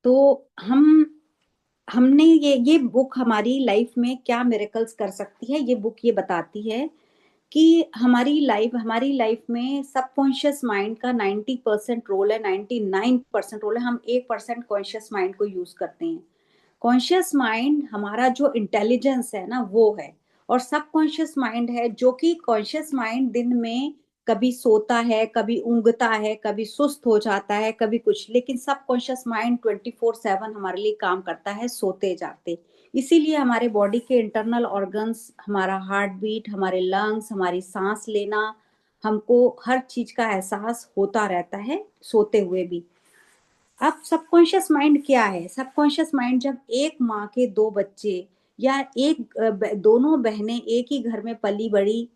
तो हमने ये बुक हमारी लाइफ में क्या मिरेकल्स कर सकती है, ये बुक ये बताती है कि हमारी लाइफ में सबकॉन्शियस माइंड का 90% रोल है, 99% रोल है। हम 1% कॉन्शियस माइंड को यूज करते हैं। कॉन्शियस माइंड हमारा जो इंटेलिजेंस है ना, वो है। और सब कॉन्शियस माइंड है, जो कि कॉन्शियस माइंड दिन में कभी सोता है, कभी ऊँघता है, कभी सुस्त हो जाता है, कभी कुछ, लेकिन सब कॉन्शियस माइंड 24/7 हमारे लिए काम करता है, सोते जागते। इसीलिए हमारे बॉडी के इंटरनल ऑर्गन्स, हमारा हार्ट बीट, हमारे लंग्स, हमारी सांस लेना, हमको हर चीज का एहसास होता रहता है सोते हुए भी। अब सबकॉन्शियस माइंड क्या है? सबकॉन्शियस माइंड, जब एक माँ के दो बच्चे या दोनों बहनें एक ही घर में पली बड़ी,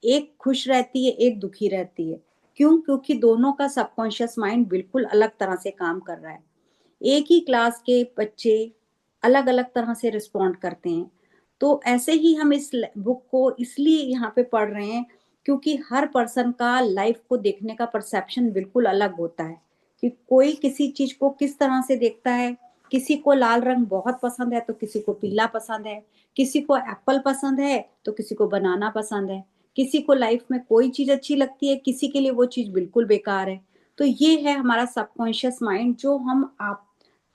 एक खुश रहती है, एक दुखी रहती है। क्यों? क्योंकि दोनों का सबकॉन्शियस माइंड बिल्कुल अलग तरह से काम कर रहा है। एक ही क्लास के बच्चे अलग अलग तरह से रिस्पॉन्ड करते हैं। तो ऐसे ही हम इस बुक को इसलिए यहाँ पे पढ़ रहे हैं, क्योंकि हर पर्सन का लाइफ को देखने का परसेप्शन बिल्कुल अलग होता है। कि कोई किसी चीज को किस तरह से देखता है। किसी को लाल रंग बहुत पसंद है तो किसी को पीला पसंद है। किसी को एप्पल पसंद है तो किसी को बनाना पसंद है। किसी को लाइफ में कोई चीज अच्छी लगती है, किसी के लिए वो चीज बिल्कुल बेकार है। तो ये है हमारा सबकॉन्शियस माइंड, जो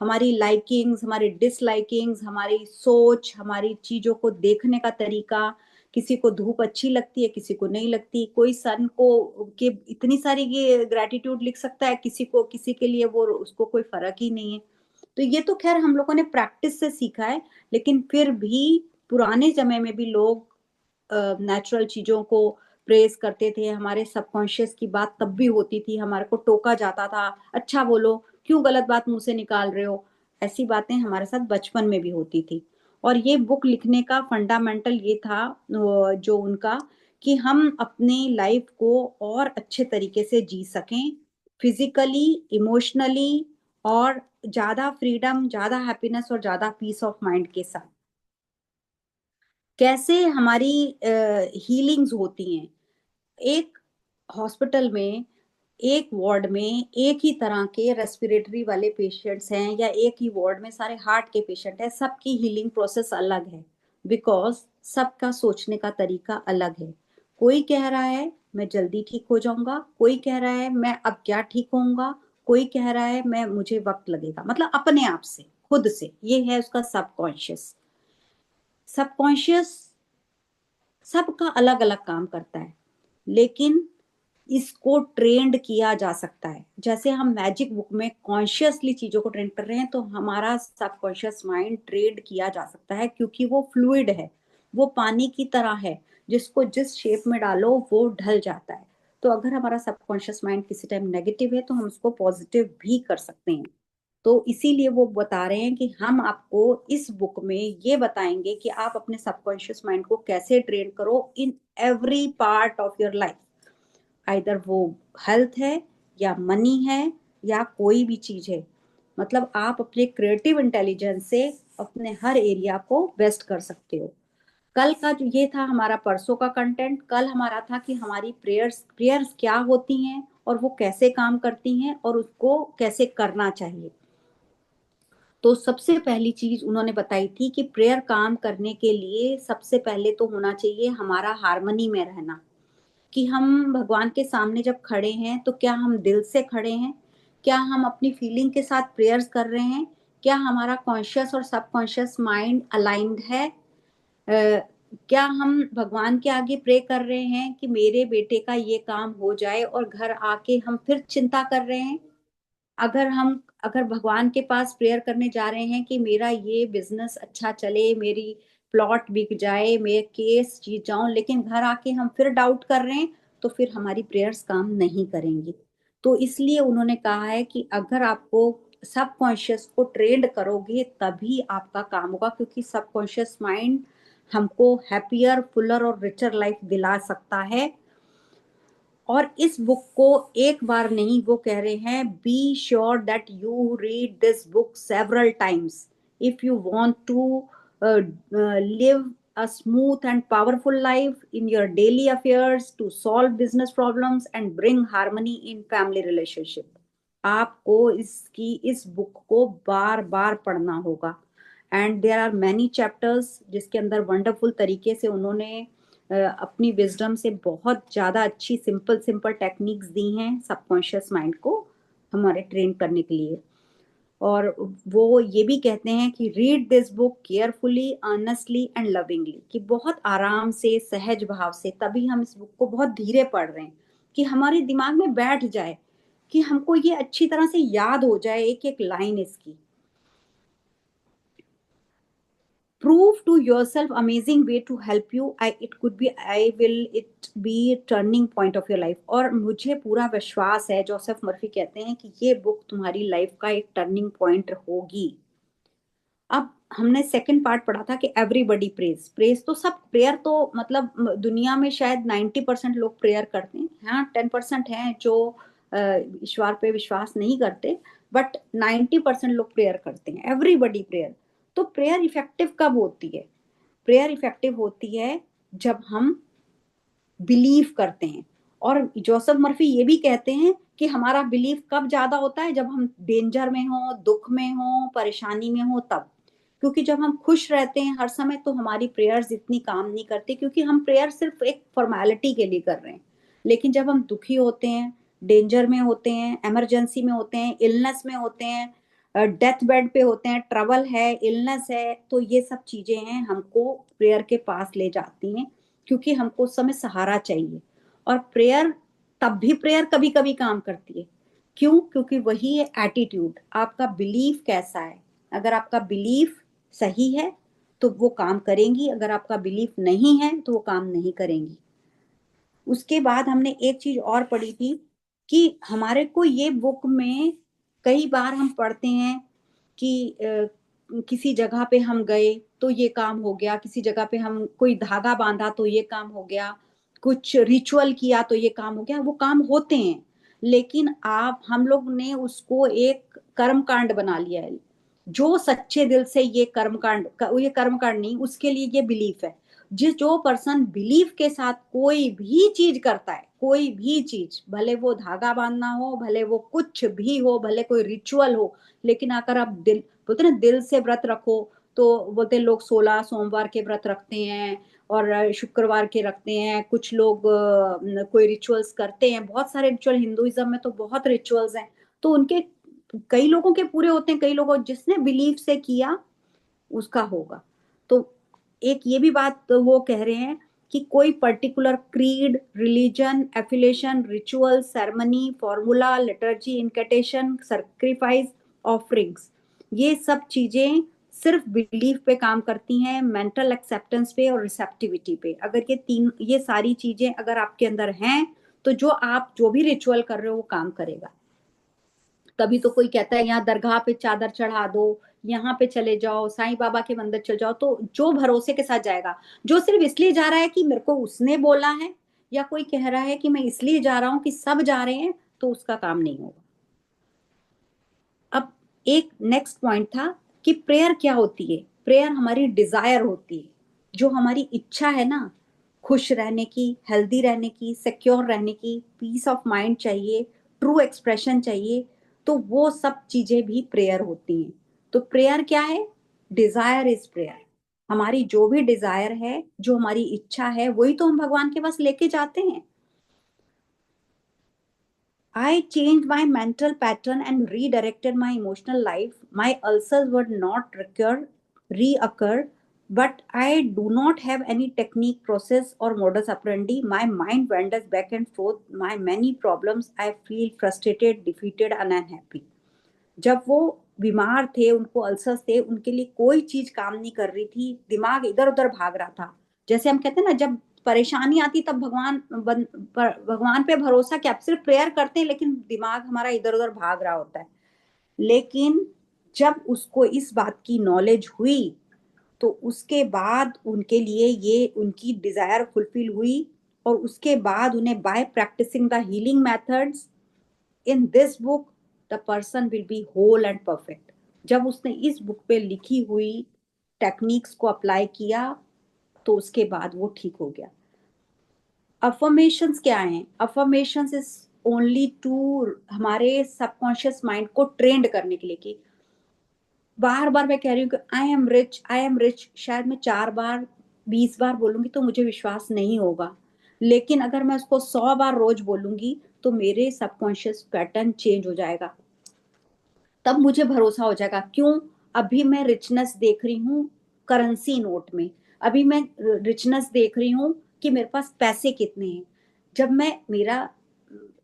हमारी लाइकिंग्स, हमारी डिसलाइकिंग्स, हमारी सोच, हमारी चीजों को देखने का तरीका। किसी को धूप अच्छी लगती है, किसी को नहीं लगती। कोई सन को के इतनी सारी ये ग्रेटिट्यूड लिख सकता है, किसी के लिए वो उसको कोई फर्क ही नहीं है। तो ये तो खैर हम लोगों ने प्रैक्टिस से सीखा है। लेकिन फिर भी पुराने समय में भी लोग नेचुरल चीजों को प्रेज करते थे। हमारे सबकॉन्शियस की बात तब भी होती थी, हमारे को टोका जाता था, अच्छा बोलो, क्यों गलत बात मुंह से निकाल रहे हो। ऐसी बातें हमारे साथ बचपन में भी होती थी। और ये बुक लिखने का फंडामेंटल ये था, जो उनका, कि हम अपनी लाइफ को और अच्छे तरीके से जी सकें, फिजिकली, इमोशनली, और ज्यादा फ्रीडम, ज्यादा हैप्पीनेस और ज्यादा पीस ऑफ माइंड के साथ। कैसे हमारी हीलिंग्स होती हैं। एक हॉस्पिटल में, एक वार्ड में एक ही तरह के रेस्पिरेटरी वाले पेशेंट्स हैं, या एक ही वार्ड में सारे हार्ट के पेशेंट हैं, सबकी हीलिंग प्रोसेस अलग है। बिकॉज सबका सोचने का तरीका अलग है। कोई कह रहा है मैं जल्दी ठीक हो जाऊंगा, कोई कह रहा है मैं अब क्या ठीक होऊंगा, कोई कह रहा है मैं मुझे वक्त लगेगा। मतलब अपने आप से, खुद से। ये है उसका सबकॉन्शियस। सबकॉन्शियस सबका अलग अलग काम करता है, लेकिन इसको ट्रेंड किया जा सकता है। जैसे हम मैजिक बुक में कॉन्शियसली चीजों को ट्रेंड कर रहे हैं, तो हमारा सबकॉन्शियस माइंड ट्रेंड किया जा सकता है, क्योंकि वो फ्लूइड है, वो पानी की तरह है, जिसको जिस शेप में डालो वो ढल जाता है। तो अगर हमारा सबकॉन्शियस माइंड किसी टाइम नेगेटिव है, तो हम उसको पॉजिटिव भी कर सकते हैं। तो इसीलिए वो बता रहे हैं कि हम आपको इस बुक में ये बताएंगे कि आप अपने सबकॉन्शियस माइंड को कैसे ट्रेन करो in every part of your life. Either वो हेल्थ है, या मनी है, या कोई भी चीज है। मतलब आप अपने क्रिएटिव इंटेलिजेंस से अपने हर एरिया को बेस्ट कर सकते हो। कल का जो ये था हमारा परसों का कंटेंट, कल हमारा था कि हमारी प्रेयर्स प्रेयर्स क्या होती हैं, और वो कैसे काम करती हैं, और उसको कैसे करना चाहिए। तो सबसे पहली चीज उन्होंने बताई थी कि प्रेयर काम करने के लिए सबसे पहले तो होना चाहिए हमारा हार्मनी में रहना। कि हम भगवान के सामने जब खड़े हैं, तो क्या हम दिल से खड़े हैं? क्या हम अपनी फीलिंग के साथ प्रेयर्स कर रहे हैं? क्या हमारा कॉन्शियस और सबकॉन्शियस माइंड अलाइंड है? क्या हम भगवान के आगे प्रे कर रहे हैं कि मेरे बेटे का ये काम हो जाए, और घर आके हम फिर चिंता कर रहे हैं? अगर भगवान के पास प्रेयर करने जा रहे हैं कि मेरा ये बिजनेस अच्छा चले, मेरी प्लॉट बिक जाए, मैं केस जीत जाऊं, लेकिन घर आके हम फिर डाउट कर रहे हैं, तो फिर हमारी प्रेयर्स काम नहीं करेंगी। तो इसलिए उन्होंने कहा है कि अगर आपको सबकॉन्शियस को ट्रेंड करोगे, तभी आपका काम होगा, क्योंकि सबकॉन्शियस माइंड हमको हैप्पियर, फुलर और रिचर लाइफ दिला सकता है। और इस बुक को एक बार नहीं, वो कह रहे हैं be sure that you read this book several times if you want to live a smooth and powerful life in your daily affairs, to solve business problems and bring harmony in family relationship. आपको इस book को बार बार पढ़ना होगा। And there are many chapters जिसके अंदर wonderful तरीके से उन्होंने अपनी विजडम से बहुत ज्यादा अच्छी सिंपल सिंपल टेक्निक्स दी हैं सबकॉन्शियस माइंड को हमारे ट्रेन करने के लिए। और वो ये भी कहते हैं कि read this book carefully, earnestly and lovingly, कि बहुत आराम से, सहज भाव से, तभी हम इस बुक को बहुत धीरे पढ़ रहे हैं कि हमारे दिमाग में बैठ जाए, कि हमको ये अच्छी तरह से याद हो जाए एक एक लाइन इसकी। Prove to yourself amazing way to help you. It be turning point of your life. और मुझे पूरा विश्वास है, जोसेफ मर्फी कहते हैं कि ये बुक तुम्हारी लाइफ का एक टर्निंग पॉइंट होगी। अब हमने सेकंड पार्ट पढ़ा था कि एवरीबडी प्रेज, प्रेज तो सब, प्रेयर तो मतलब दुनिया में शायद 90% लोग प्रेयर करते हैं, हाँ 10% हैं जो ईश्वर पे विश्वास नहीं करते, बट 90% लोग प्रेयर करते हैं, एवरीबडी प्रेयर। तो प्रेयर इफेक्टिव कब होती है? प्रेयर इफेक्टिव होती है जब हम बिलीव करते हैं। और जोसेफ मर्फी ये भी कहते हैं कि हमारा बिलीफ कब ज्यादा होता है? जब हम डेंजर में हो, दुख में हो, परेशानी में हो, तब। क्योंकि जब हम खुश रहते हैं हर समय तो हमारी प्रेयर्स इतनी काम नहीं करती, क्योंकि हम प्रेयर सिर्फ एक फॉर्मेलिटी के लिए कर रहे हैं। लेकिन जब हम दुखी होते हैं, डेंजर में होते हैं, इमरजेंसी में होते हैं, इलनेस में होते हैं, डेथ बेड पे होते हैं, ट्रबल है, इलनेस है, तो ये सब चीजें हैं हमको प्रेयर के पास ले जाती हैं, क्योंकि हमको उस समय सहारा चाहिए। और प्रेयर, तब भी प्रेयर कभी कभी काम करती है। क्यों? क्योंकि वही है एटीट्यूड, आपका बिलीफ कैसा है। अगर आपका बिलीफ सही है तो वो काम करेंगी, अगर आपका बिलीफ नहीं है तो वो काम नहीं करेंगी। उसके बाद हमने एक चीज और पढ़ी थी कि हमारे को ये बुक में कई बार हम पढ़ते हैं कि किसी जगह पे हम गए तो ये काम हो गया, किसी जगह पे हम कोई धागा बांधा तो ये काम हो गया, कुछ रिचुअल किया तो ये काम हो गया। वो काम होते हैं, लेकिन आप हम लोग ने उसको एक कर्म कांड बना लिया है। जो सच्चे दिल से ये कर्म कांड नहीं, उसके लिए ये बिलीफ है। जो पर्सन बिलीफ के साथ कोई भी चीज करता है, कोई भी चीज, भले वो धागा बांधना हो, भले वो कुछ भी हो, भले कोई रिचुअल हो, लेकिन अगर आप दिल, बोलते ना दिल से व्रत रखो, तो बोलते लोग 16 सोमवार के व्रत रखते हैं और शुक्रवार के रखते हैं, कुछ लोग कोई रिचुअल्स करते हैं, बहुत सारे रिचुअल, हिंदुइज्म में तो बहुत रिचुअल्स हैं। तो उनके कई लोगों के पूरे होते हैं, कई लोगों जिसने बिलीफ से किया उसका होगा। तो एक ये भी बात तो वो कह रहे हैं कि कोई particular creed, religion, affiliation, ritual, ceremony, formula, liturgy, incantation, sacrifice, offerings, ये सब चीजें सिर्फ बिलीफ पे काम करती हैं, मेंटल एक्सेप्टेंस पे और रिसेप्टिविटी पे। अगर ये सारी चीजें अगर आपके अंदर हैं तो आप जो भी रिचुअल कर रहे हो वो काम करेगा। तभी तो कोई कहता है यहाँ दरगाह पे चादर चढ़ा दो, यहाँ पे चले जाओ, साईं बाबा के मंदिर चले जाओ, तो जो भरोसे के साथ जाएगा। जो सिर्फ इसलिए जा रहा है कि मेरे को उसने बोला है, या कोई कह रहा है कि मैं इसलिए जा रहा हूं कि सब जा रहे हैं, तो उसका काम नहीं होगा। अब एक नेक्स्ट पॉइंट था कि प्रेयर क्या होती है। प्रेयर हमारी डिजायर होती है, जो हमारी इच्छा है ना, खुश रहने की, हेल्दी रहने की, सिक्योर रहने की, पीस ऑफ माइंड चाहिए, ट्रू एक्सप्रेशन चाहिए, तो वो सब चीजें भी प्रेयर होती हैं। तो प्रेयर क्या है? Desire is prayer. हमारी जो भी डिजायर है, जो हमारी इच्छा है, वही तो हम भगवान के पास लेके जाते हैं। I changed my mental pattern and redirected my emotional life. My ulcers would not reoccur, but I do not have any technique, process, or modus operandi. My mind wanders back and forth. My many problems, I feel frustrated, defeated, and unhappy. जब वो बीमार थे, उनको ulcers थे, उनके लिए कोई चीज काम नहीं कर रही थी, दिमाग इधर उधर भाग रहा था। जैसे हम कहते हैं ना, जब परेशानी आती तब भगवान पे भरोसा क्या, सिर्फ प्रेयर करते हैं लेकिन दिमाग हमारा इधर उधर भाग रहा होता है। लेकिन जब उसको इस बात की नॉलेज हुई तो उसके बाद उनके लिए ये उनकी डिजायर फुलफिल हुई। और उसके बाद उन्हें by practising the healing methods in this book the person will be whole and perfect. जब उसने इस बुक पे लिखी हुई टेक्निक्स को अप्लाई किया तो उसके बाद वो ठीक हो गया। अफर्मेशंस क्या हैं? अफर्मेशंस इज ओनली टू हमारे सबकॉन्शियस माइंड को ट्रेंड करने के लिए कि बार बार मैं कह रही हूँ कि I am rich, I am rich, शायद मैं 4 बार 20 बार बोलूंगी तो मुझे विश्वास नहीं होगा, लेकिन अगर मैं उसको 100 बार रोज बोलूंगी तो मेरे सबकॉन्शियस पैटर्न चेंज हो जाएगा, तब मुझे भरोसा हो जाएगा। क्यों? अभी मैं रिचनेस देख रही हूँ करेंसी नोट में, अभी मैं रिचनेस देख रही हूँ कि मेरे पास पैसे कितने हैं। जब मैं मेरा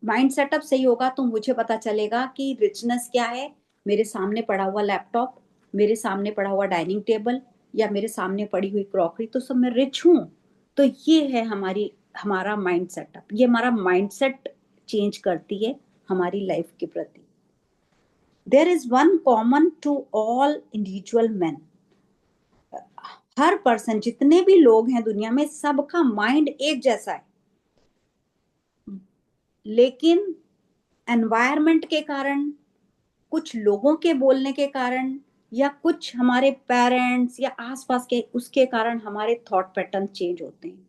माइंड सेटअप सही होगा तो मुझे पता चलेगा कि रिचनेस क्या है। मेरे सामने पड़ा हुआ लैपटॉप, मेरे सामने पड़ा हुआ डाइनिंग टेबल, या मेरे सामने पड़ी हुई क्रॉकरी, तो सब मैं रिच हूँ। तो ये है हमारा माइंड सेटअप, ये हमारा माइंड सेट चेंज करती है हमारी लाइफ के प्रति। There is one common to all individual man. हर पर्सन, जितने भी लोग हैं दुनिया में, सबका माइंड एक जैसा है, लेकिन एनवायरनमेंट के कारण, कुछ लोगों के बोलने के कारण, या कुछ हमारे पेरेंट्स या आसपास के उसके कारण हमारे थॉट पैटर्न चेंज होते हैं।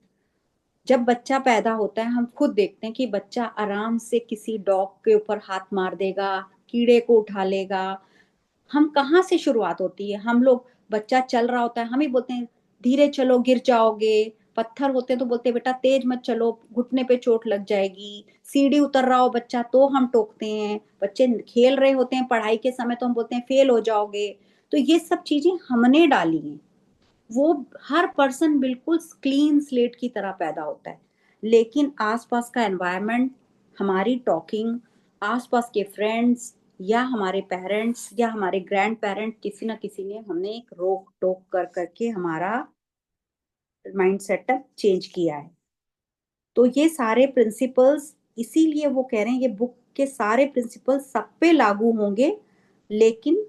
जब बच्चा पैदा होता है हम खुद देखते हैं कि बच्चा आराम से किसी डॉग के ऊपर हाथ मार देगा, कीड़े को उठा लेगा। हम कहाँ से शुरुआत होती है? हम लोग, बच्चा चल रहा होता है हम ही बोलते हैं धीरे चलो गिर जाओगे, पत्थर होते हैं तो बोलते हैं बेटा तेज मत चलो घुटने पे चोट लग जाएगी, सीढ़ी उतर रहा हो बच्चा तो हम टोकते हैं, बच्चे खेल रहे होते हैं पढ़ाई के समय तो हम बोलते हैं फेल हो जाओगे। तो ये सब चीजें हमने डाली हैं। वो हर पर्सन बिल्कुल क्लीन स्लेट की तरह पैदा होता है, लेकिन आसपास का एनवायरनमेंट, हमारी टॉकिंग, आसपास के फ्रेंड्स, या हमारे पेरेंट्स या हमारे ग्रैंड पेरेंट्स, किसी ना किसी ने हमने एक रोक टोक कर करके हमारा माइंड सेटअप चेंज किया है। तो ये सारे प्रिंसिपल्स, इसीलिए वो कह रहे हैं ये बुक के सारे प्रिंसिपल्स सब पे लागू होंगे, लेकिन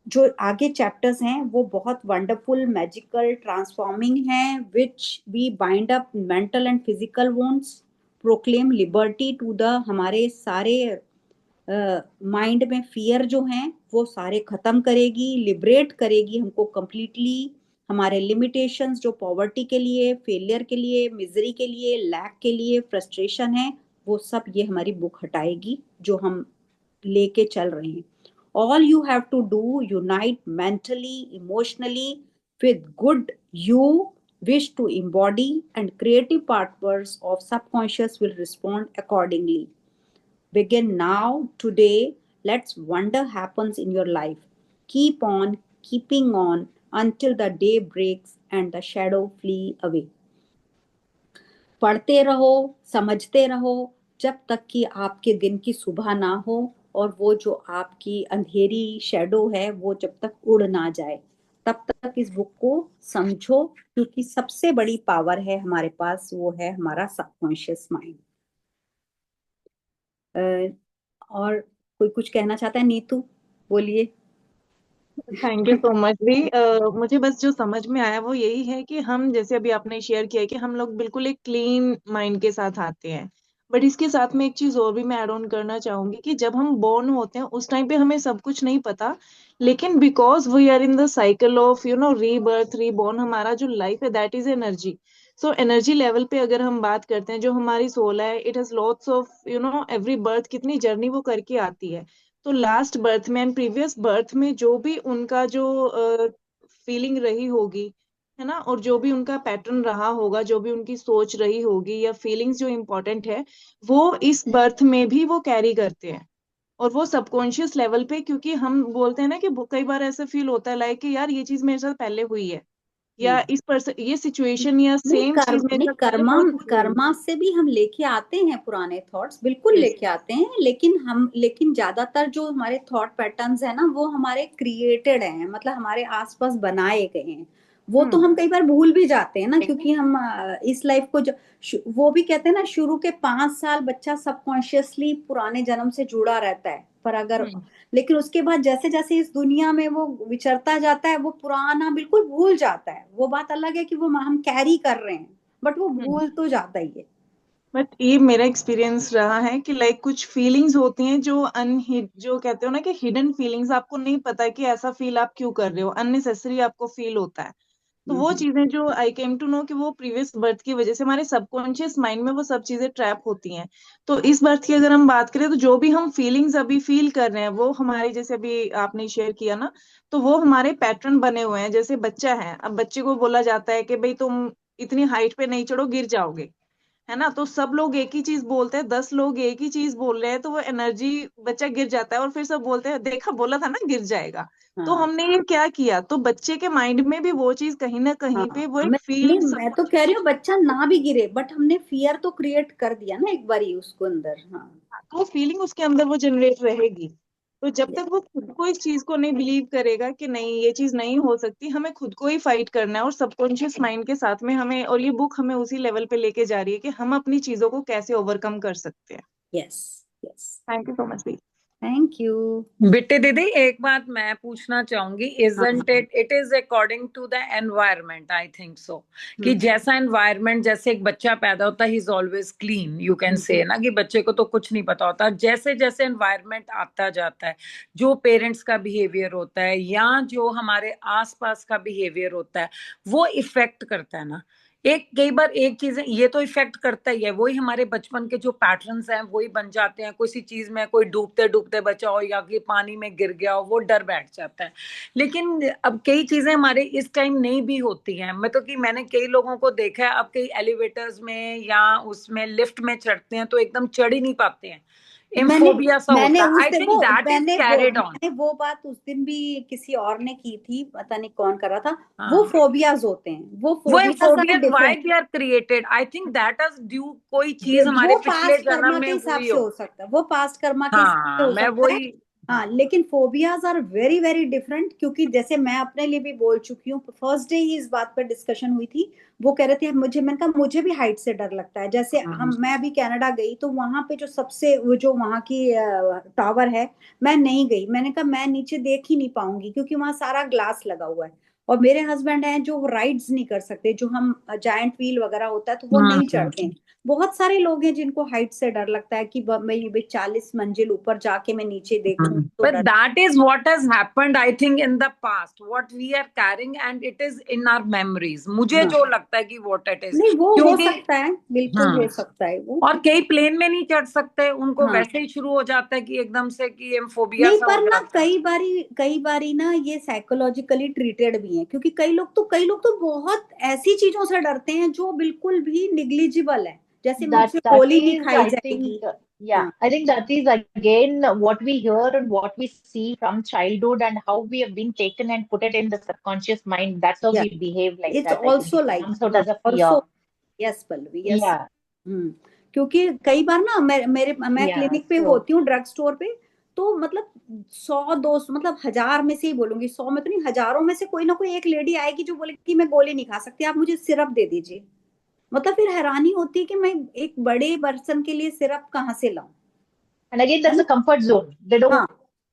जो आगे चैप्टर्स हैं वो बहुत वंडरफुल, मैजिकल, ट्रांसफॉर्मिंग हैं, which we bind up mental and physical wounds, proclaim liberty to the, हमारे सारे माइंड में फियर जो हैं वो सारे खत्म करेगी, लिबरेट करेगी हमको कंप्लीटली। हमारे लिमिटेशंस जो पॉवर्टी के लिए, फेलियर के लिए, मिजरी के लिए, लैक के लिए, फ्रस्ट्रेशन है, वो सब ये हमारी बुक हटाएगी जो हम लेके चल रहे हैं। All you have to do, unite mentally, emotionally with good you wish to embody, and creative partners of subconscious will respond accordingly. Begin now, today. Let's wonder happens in your life. Keep on keeping on until the day breaks and the shadow flee away. पढ़ते रहो, समझते रहो, जब तक कि आपके दिन की सुबह ना हो, और वो जो आपकी अंधेरी शेडो है वो जब तक उड़ ना जाए, तब तक इस बुक को समझो, क्योंकि सबसे बड़ी पावर है हमारे पास, वो है हमारा सबकॉन्शियस माइंड। और कोई कुछ कहना चाहता है? नीतू, बोलिए। थैंक यू सो मच दी। मुझे बस जो समझ में आया वो यही है कि हम, जैसे अभी आपने शेयर किया कि हम लोग बिल्कुल एक क्लीन माइंड के साथ आते हैं। बट इसके साथ में एक चीज और भी मैं ऐड ऑन करना चाहूंगी कि जब हम बॉर्न होते हैं उस टाइम पे हमें सब कुछ नहीं पता, लेकिन because we are in the cycle of rebirth reborn, हमारा जो लाइफ है that is energy. So energy level पे अगर हम बात करते हैं, जो हमारी सोल है, it has lots of every birth कितनी जर्नी वो करके आती है। तो लास्ट बर्थ में एंड प्रीवियस बर्थ में जो भी उनका जो फीलिंग रही होगी, है ना, और जो भी उनका पैटर्न रहा होगा, जो भी उनकी सोच रही होगी या फीलिंग्स जो इम्पोर्टेंट है, वो इस बर्थ में भी वो कैरी करते हैं। और वो सबकॉन्शियस लेवल पे, क्योंकि हम बोलते हैं ना कि कई बार ऐसा फील होता है लाइक कि यार ये चीज मेरे साथ पहले हुई है, या इस पर्सन ये सिचुएशन या सेम चीज मेरे नहीं, साथ पहले कर्मा, हो चुकी है। कर्मा से भी हम लेके आते हैं पुराने थॉट्स, बिल्कुल यस। लेके आते हैं, लेकिन ज्यादातर जो हमारे थॉट पैटर्न्स है ना वो हमारे क्रिएटेड हैं, मतलब हमारे आसपास बनाए गए हैं। वो तो हम्म। हम कई बार भूल भी जाते हैं ना, क्योंकि हम इस लाइफ को वो भी कहते हैं ना, शुरू के 5 साल बच्चा सबकॉन्शियसली पुराने जन्म से जुड़ा रहता है, पर अगर, हम्म। लेकिन उसके बाद जैसे जैसे इस दुनिया में वो विचरता जाता है वो पुराना बिल्कुल भूल जाता है। वो बात अलग है कि वो हम कैरी कर रहे हैं, बट वो हम्म। भूल तो जाता ही है। बट ये मेरा एक्सपीरियंस रहा है कि लाइक कुछ फीलिंग्स होती हैं जो जो कहते हो ना कि हिडन फीलिंग्स, आपको नहीं पता कि ऐसा फील आप क्यों कर रहे हो, अननेसेसरी आपको फील होता है। तो वो चीजें जो आई केम टू नो कि वो प्रीवियस बर्थ की वजह से हमारे सबकॉन्शियस माइंड में वो सब चीजें ट्रैप होती हैं। तो इस बर्थ की अगर हम बात करें तो जो भी हम फीलिंग्स अभी फील कर रहे हैं वो हमारे, जैसे अभी आपने शेयर किया ना, तो वो हमारे पैटर्न बने हुए हैं। जैसे बच्चा है, अब बच्चे को बोला जाता है कि भाई तुम इतनी हाइट पे नहीं चढ़ो, गिर जाओगे, है ना। तो सब लोग एक ही चीज बोलते हैं, 10 लोग एक ही चीज बोल रहे हैं, तो वो एनर्जी, बच्चा गिर जाता है और फिर सब बोलते हैं देखा बोला था ना गिर जाएगा। तो हाँ हमने ये क्या किया, तो बच्चे के माइंड में भी वो चीज कहीं ना हाँ। कहीं पे वो एक मैं फील नहीं, सब मैं तो कुछ। कह रही हूँ बच्चा ना भी गिरे, बट हमने फियर तो क्रिएट कर दिया ना एक बारी उसको अंदर। हाँ। तो वो फीलिंग उसके अंदर वो जनरेट रहेगी। तो जब Yes. तक वो खुद को इस चीज को नहीं बिलीव करेगा कि नहीं ये चीज नहीं हो सकती, हमें खुद को ही फाइट करना है और सबकॉन्शियस माइंड के साथ में हमें, और ये बुक हमें उसी लेवल पे लेके जा रही है कि हम अपनी चीजों को कैसे ओवरकम कर सकते हैं। Yes. Yes. Thank you so much. Thank you. बेटे दीदी एक बात मैं पूछना चाहूंगी, हाँ। Isn't it it is according to the environment, I think so, कि हम्म, जैसा एनवायरमेंट, जैसे एक बच्चा पैदा होता है he is always clean, you can say ना कि बच्चे को तो कुछ नहीं पता होता, जैसे जैसे एनवायरमेंट आता जाता है, जो पेरेंट्स का बिहेवियर होता है या जो हमारे आसपास का बिहेवियर होता है वो इफेक्ट करता है ना। एक कई बार एक चीज ये तो इफेक्ट करता ही है, वही हमारे बचपन के जो पैटर्न्स हैं वही बन जाते हैं। किसी चीज में कोई डूबते डूबते बचा हो या कि पानी में गिर गया हो, वो डर बैठ जाता है। लेकिन अब कई चीजें हमारे इस टाइम नहीं भी होती हैं। मैं तो कि मैंने कई लोगों को देखा है, अब कई एलिवेटर्स में या उसमें लिफ्ट में चढ़ते हैं तो एकदम चढ़ ही नहीं पाते हैं, मैंने एम्फोबिया सा मैंने होता है। उस आई दिन think that is carried on. मैंने वो बात उस दिन भी किसी और ने की थी, पता नहीं कौन कर रहा था। वो हाँ, फोबियाज होते हैं, वो वो फोबियाज आर एम्फोबियाज why different. They are created, I think that is due, कोई चीज हमारे वो पिछले पास्ट जन्म कर्मा के में हिसाब हुई से हो। हो सकता है, वो पास्ट कर्मा के हिसाब से हाँ हो मैं सकता है। वही। हाँ, लेकिन phobias are very very different, क्योंकि जैसे मैं अपने लिए भी बोल चुकी हूँ, फर्स्ट डे ही इस बात पर डिस्कशन हुई थी। वो कह रहे थे मुझे, मैंने कहा मुझे भी हाइट से डर लगता है। जैसे हम, मैं अभी कनाडा गई तो वहां पे जो सबसे वो जो वहां की टावर है, मैं नहीं गई। मैंने कहा मैं नीचे देख ही नहीं पाऊंगी क्योंकि वहां सारा ग्लास लगा हुआ है। और मेरे हस्बैंड हैं जो राइड्स नहीं कर सकते, जो हम जायंट व्हील वगैरह होता है तो वो नहीं चढ़ते हैं। बहुत सारे लोग हैं जिनको हाइट से डर लगता है कि मैं 40 मंजिल ऊपर जाके मैं नीचे देखूं तो But डर। that is what has happened, I think, in the past. What we are carrying, and it is in our memories. मुझे हाँ, जो लगता है कि what it is, नहीं वो हो क्योंकि सकता है, बिल्कुल हो हम्म, सकता है वो। और कई प्लेन में नहीं चढ़ सकते, उनको हाँ, वैसे ही शुरू हो जाता है कि एकदम से कि एम्फोबिया नहीं सा हो पर ना जाता है। कई बारी ना ये साइकोलॉजिकली ट्रीटेड भी है, क्योंकि कई लोग तो बहुत ऐसी चीजों से डरते हैं जो बिल्कुल भी निग्लिजिबल है। जैसे that मुझसे that गोली नहीं is खाई I think जाएगी। yeah, हाँ। I think that is again what we hear and what we see from childhood and how we have been taken and put it in the subconscious mind. That's how yes, we behave like it's that. I think also it like, comes out हाँ as a fear. Also. Yes Pallavi, yes. Yeah, हम्म। क्योंकि कई बार ना मैं yeah. Clinic पे So होती हूँ, drug store पे। तो मतलब 100 200, मतलब 1000 में से ही बोलूंगी, 100 में तो नहीं, हजारों में से कोई ना कोई एक लेडी आएगी जो बोलेगी कि मैं गोली नहीं खा सकती, आप मुझे सिरप दे दीजिए। मतलब फिर हैरानी होती है कि मैं एक बड़े पर्सन के लिए सिरप कहाँ से लाऊं। and again है that's ना। a comfort zone. They don't हाँ,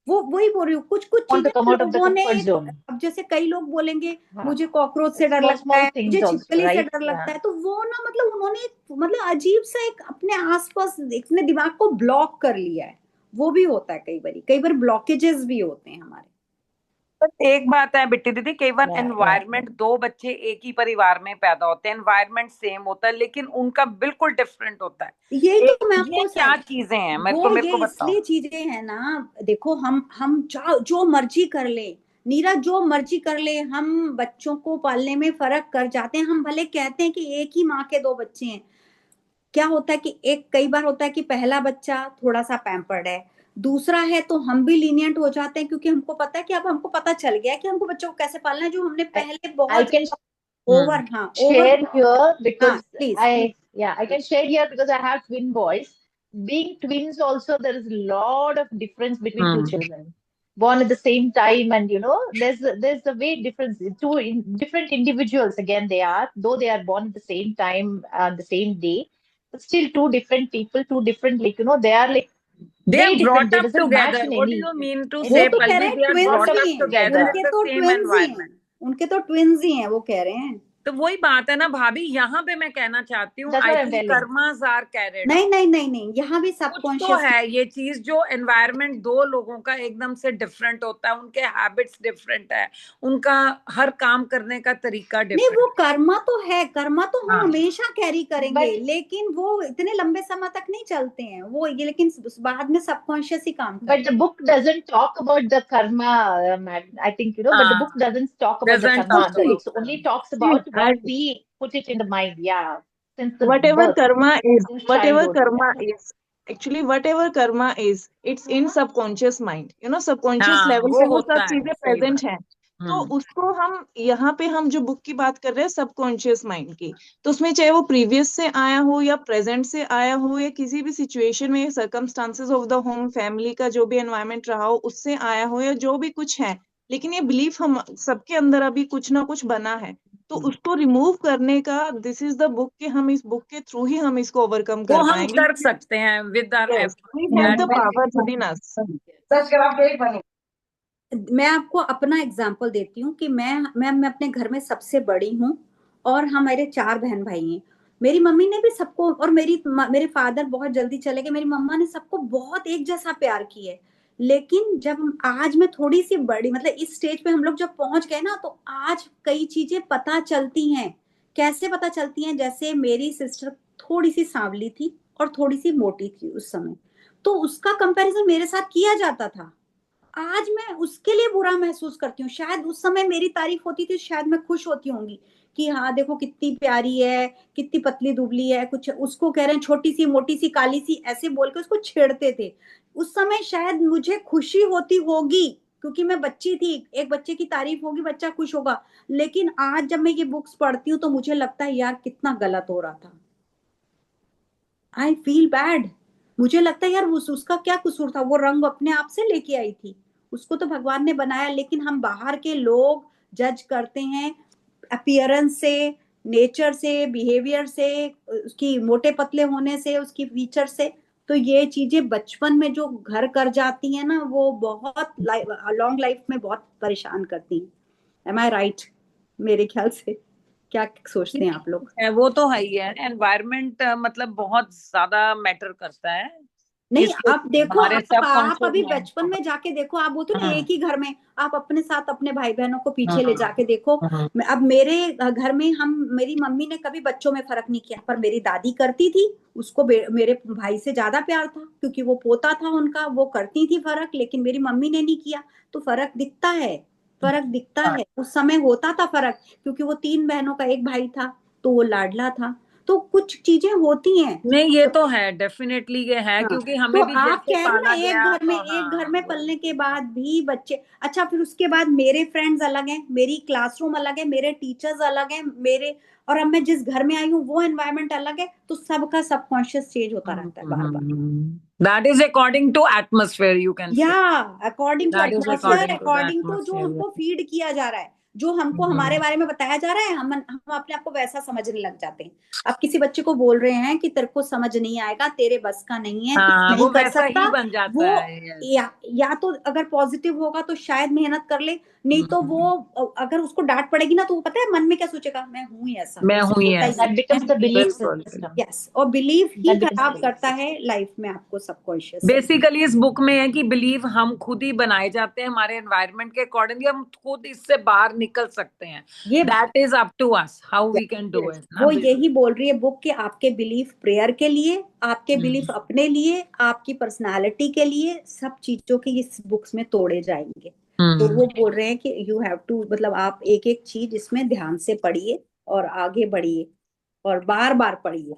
वो वही बोल रही हूँ, कुछ कुछ want चीजें to come ना out of the लोगों ने। comfort zone. अब जैसे कई लोग बोलेंगे हाँ, मुझे कॉकरोच से डर small लगता small है, मुझे things also, छिपकली से right? डर लगता Yeah. है, तो वो ना मतलब उन्होंने मतलब अजीब सा एक अपने आसपास अपने दिमाग को ब्लॉक कर लिया है। वो भी होता है, कई बार ब्लॉकेजेस भी होते हैं हमारे। पर एक बात है बिट्टी दीदी, कई बार Yeah, yeah, yeah. एनवायरमेंट, दो बच्चे एक ही परिवार में पैदा होते हैं, एनवायरमेंट सेम होता है लेकिन उनका बिल्कुल डिफरेंट होता है। यही तो मैं ये आपको क्या चीजें हैं, वो मेरे ये को बताओ। इसलिए चीजें हैं ना। देखो, हम जो मर्जी कर ले, नीरज, जो मर्जी कर ले, हम बच्चों को पालने में फर्क कर जाते हैं। हम भले कहते हैं कि एक ही माँ के दो बच्चे हैं, क्या होता है कि एक कई बार होता है कि पहला बच्चा थोड़ा सा पैम्पर्ड है, दूसरा है तो हम भी लीनियंट हो जाते हैं, क्योंकि हमको पता है कि अब हमको पता चल गया है कि हमको बच्चों को कैसे पालना है, जो हमने I, पहले I बहुत can हम्म। ओवर, हाँ ओवर। share here हाँ because please please. I, yeah, I can share here because I have twin boys. Being twins also, there is a lot of difference between two hmm. children born at the same time, and there's a way difference. Different individuals again they are, though they are born at the same time on the same day, but still two different people, two different they are like they are very different. Brought They up doesn't match together, in what do you any mean to in वो से तो कह पल्लवी, रहे हैं they are twins brought brought up ही up हैं, together together. इन उनके द तो सेम ट्विंस ही हैं, एनवायरनमेंट। उनके तो ट्विंस ही हैं, वो कह रहे हैं। तो वही बात है ना भाभी, यहाँ पे मैं कहना चाहती हूँ, That's I what I'm think telling. Karmas are carried नहीं आउट। नहीं नहीं नहीं, यहाँ भी कुछ तो सबकॉन्शियस है ये चीज, जो एनवायरनमेंट दो लोगों का एकदम से डिफरेंट होता है, उनके हैबिट्स डिफरेंट है, उनका हर काम करने का तरीका नहीं, डिफरेंट वो कर्मा तो है, कर्मा तो हम हाँ हमेशा कैरी करेंगे, But लेकिन वो इतने लंबे समय तक नहीं चलते हैं वो, ये लेकिन बाद में सबकॉन्शियस ही काम but करता the book doesn't talk about the karma, I think, you know, but the book हाँ, doesn't talk about the doesn't karma. talk It about only them. talks See, about what I- we put it in the mind. Yeah, since the whatever birth, karma is, since whatever childhood. karma is, actually whatever karma is, it's in subconscious mind. You know, subconscious हाँ level वो पे वो होता सब है, चीजें सही present बात। हैं। तो उसको हम यहाँ पे हम जो बुक की बात कर रहे हैं सबकॉन्शियस माइंड की, तो उसमें चाहे वो प्रीवियस से आया हो या प्रेजेंट से आया हो या किसी भी सिचुएशन में circumstances of the home, family का जो भी एनवायरनमेंट रहा हो उससे आया हो या जो भी कुछ है, लेकिन ये बिलीफ हम सबके अंदर अभी कुछ ना कुछ बना है, तो उसको रिमूव करने का दिस इज द बुक, कि हम इस बुक के थ्रू ही हम इसको ओवरकम वो कर हम पाएंगे। कर सकते हैं with our yes, we have the power within us. मैं आपको अपना एग्जाम्पल देती हूँ कि मैं अपने घर में सबसे बड़ी हूँ और हमारे 4 बहन भाई हैं। मेरी मम्मी ने भी सबको, और मेरे फादर बहुत जल्दी चले गए, मेरी मम्मा ने सबको बहुत एक जैसा प्यार किया है। लेकिन जब आज मैं थोड़ी सी बड़ी, मतलब इस स्टेज पे हम लोग जब पहुंच गए ना, तो आज कई चीजें पता चलती हैं। कैसे पता चलती हैं? जैसे मेरी सिस्टर थोड़ी सी सांवली थी और थोड़ी सी मोटी थी उस समय, तो उसका कंपैरिजन मेरे साथ किया जाता था। आज मैं उसके लिए बुरा महसूस करती हूँ। शायद उस समय मेरी तारीफ होती थी, शायद मैं खुश होती होंगी कि हाँ देखो कितनी प्यारी है, कितनी पतली दुबली है, कुछ उसको कह रहे हैं छोटी सी, मोटी सी, काली सी, ऐसे बोल के उसको छेड़ते थे। उस समय शायद मुझे खुशी होती होगी क्योंकि मैं बच्ची थी, एक बच्चे की तारीफ होगी, बच्चा खुश होगा। लेकिन आज जब मैं ये बुक्स पढ़ती हूँ तो मुझे लगता है यार कितना गलत हो रहा था। I feel bad. मुझे लगता है यार उसका क्या कसूर था? वो रंग अपने आप से लेके आई थी, उसको तो भगवान ने बनाया। लेकिन हम बाहर के लोग जज करते हैं अपीयरेंस से, नेचर से, बिहेवियर से, उसकी मोटे पतले होने से, उसकी फीचर से। तो ये चीजें बचपन में जो घर कर जाती हैं ना, वो बहुत लॉन्ग लाइफ में बहुत परेशान करती हैं। एम आई राइट? मेरे ख्याल से क्या सोचते हैं आप लोग? वो तो है ही है, एनवायरनमेंट मतलब बहुत ज्यादा मैटर करता है। नहीं, इसके आप देखो, हमारे आप अभी सबकॉन्शियस बचपन में जाके देखो, आप बोलते हो ना हाँ एक ही घर में, आप अपने साथ अपने भाई बहनों को पीछे ले हाँ जाके देखो। हाँ अब मेरे घर में मेरी मम्मी ने कभी बच्चों में फर्क नहीं किया, पर मेरी दादी करती थी। उसको मेरे भाई से ज्यादा प्यार था क्योंकि वो पोता था उनका, वो करती थी फर्क, लेकिन मेरी मम्मी ने नहीं किया। तो फर्क दिखता है, फर्क दिखता है। उस समय होता था फर्क क्योंकि वो 3 बहनों का एक भाई था, तो वो लाडला था। तो कुछ चीजें होती हैं। नहीं ये तो है, डेफिनेटली ये है, हाँ, क्योंकि तो हमें भी आप जैसे कह रहे हो ना, पाला गया तो एक घर हाँ में पलने के बाद भी बच्चे, अच्छा फिर उसके बाद मेरे फ्रेंड्स अलग हैं, मेरी क्लासरूम अलग है, मेरे टीचर्स अलग हैं, और अब मैं जिस घर में आई हूँ वो एनवायरनमेंट अलग है, तो सबका सबकॉन्शियस चेंज होता रहता है बार बार। That is according to atmosphere, you can या say according to that is atmosphere, according to the according to जो एटमोस्फेयर। हमको फीड किया जा रहा है, जो हमको हमारे बारे में बताया जा रहा है, हम अपने आप को वैसा समझने लग जाते हैं। अब किसी बच्चे को बोल रहे हैं कि तेरे को समझ नहीं आएगा, तेरे बस का नहीं है, तू हाँ नहीं वो कर वैसा सकता, ही बन जाता वो है yes। या तो अगर पॉजिटिव होगा तो शायद मेहनत कर ले, नहीं तो वो अगर उसको डांट पड़ेगी ना, तो वो पता है मन में क्या सोचेगा, मैं हूं ही ऐसा, मैं मुझसे हूँ ही होता ही ऐसा, That becomes the belief बिल्कुल। system. यस। और believe he That becomes the खराब belief करता system. है लाइफ में आपको सबकॉन्शियस। बेसिकली इस बुक में है कि बिलीव हम खुद ही बनाए जाते हैं हमारे एनवायरनमेंट के अकॉर्डिंगली, हम खुद इससे बाहर निकल सकते हैं। ये that is up to us how we can do it ना। वो यही बोल रही है बुक कि आपके बिलीफ प्रेयर के लिए, आपके बिलीफ अपने लिए, आपकी पर्सनालिटी के लिए, सब चीजों के इस बुक्स में तोड़े जाएंगे। तो वो बोल रहे हैं कि यू हैव टू, मतलब आप एक एक चीज इसमें ध्यान से पढ़िए और आगे बढ़िए और बार बार पढ़िए।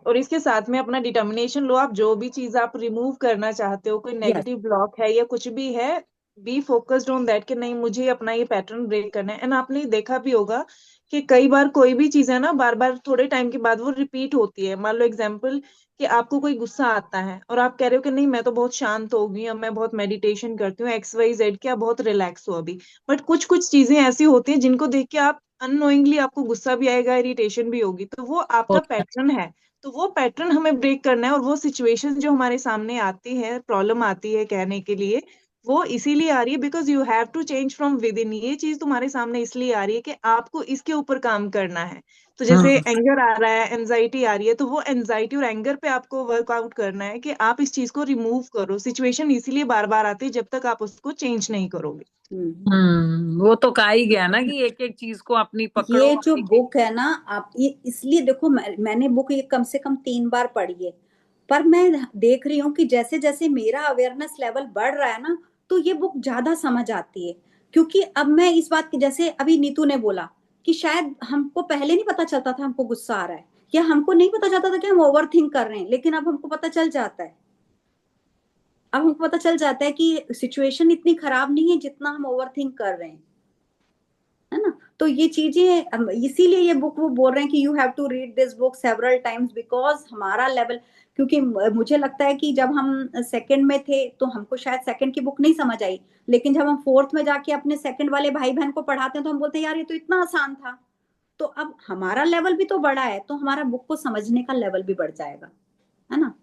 और इसके साथ में अपना डिटर्मिनेशन लो, आप जो भी चीज आप रिमूव करना चाहते हो, कोई यस, नेगेटिव ब्लॉक है या कुछ भी है, बी फोकस्ड ऑन दैट कि नहीं मुझे अपना ये पैटर्न ब्रेक करना है। एंड आपने देखा भी होगा कि कई बार कोई भी चीज है ना, बार बार थोड़े टाइम के बाद वो रिपीट होती है। मान लो एग्जाम्पल कि आपको कोई गुस्सा आता है और आप कह रहे हो कि नहीं मैं तो बहुत शांत हो गई, अब मैं बहुत मेडिटेशन करती हूँ, XYZ, क्या बहुत रिलैक्स हो अभी। बट कुछ कुछ चीजें ऐसी होती हैं जिनको देख के आप अननोइंगली आपको गुस्सा भी आएगा, इरिटेशन भी होगी, तो वो आपका पैटर्न है। तो वो पैटर्न हमें ब्रेक करना है, और वो सिचुएशन जो हमारे सामने आती है, प्रॉब्लम आती है कहने के लिए, वो इसीलिए आ रही है because you have to change from within. ये चीज तुम्हारे सामने इसलिए आ रही है कि आपको इसके ऊपर काम करना है। तो जैसे एंगर आ रहा है, एंजाइटी आ रही है, तो वो एंजाइटी और एंगर पे आपको वर्कआउट करना है कि आप इस चीज को रिमूव करो। सिचुएशन इसीलिए बार बार आती है जब तक आप उसको चेंज नहीं करोगे। वो तो कहा ही गया ना कि एक एक चीज को अपनी पकड़ो। ये जो बुक है ना, आप ये इसलिए देखो, मैंने बुक ये कम से कम 3 बार पढ़ी है, पर मैं देख रही हूँ कि जैसे जैसे मेरा अवेयरनेस लेवल बढ़ रहा है ना, तो ये बुक ज्यादा समझ आती है। क्योंकि अब मैं इस बात की, जैसे अभी नीतू ने बोला कि शायद हमको पहले नहीं पता चलता था हमको गुस्सा आ रहा है, या हमको नहीं पता चलता था कि हम ओवर थिंक कर रहे हैं, लेकिन अब हमको पता चल जाता है। अब हमको पता चल जाता है कि सिचुएशन इतनी खराब नहीं है जितना हम ओवर थिंक कर रहे हैं, है ना। तो ये चीजें, इसीलिए ये बुक वो बोल रहे हैं कि you have to read this book several times, because हमारा लेवल, क्योंकि मुझे लगता है कि जब हम सेकंड में थे तो हमको शायद सेकंड की बुक नहीं समझ आई, लेकिन जब हम फोर्थ में जाके अपने सेकंड वाले भाई बहन को पढ़ाते हैं तो हम बोलते हैं यार ये तो इतना आसान था। तो अब हमारा लेवल भी तो बढ़ा है, तो हमारा बुक को समझने का लेवल भी बढ़ जाएगा, है ना।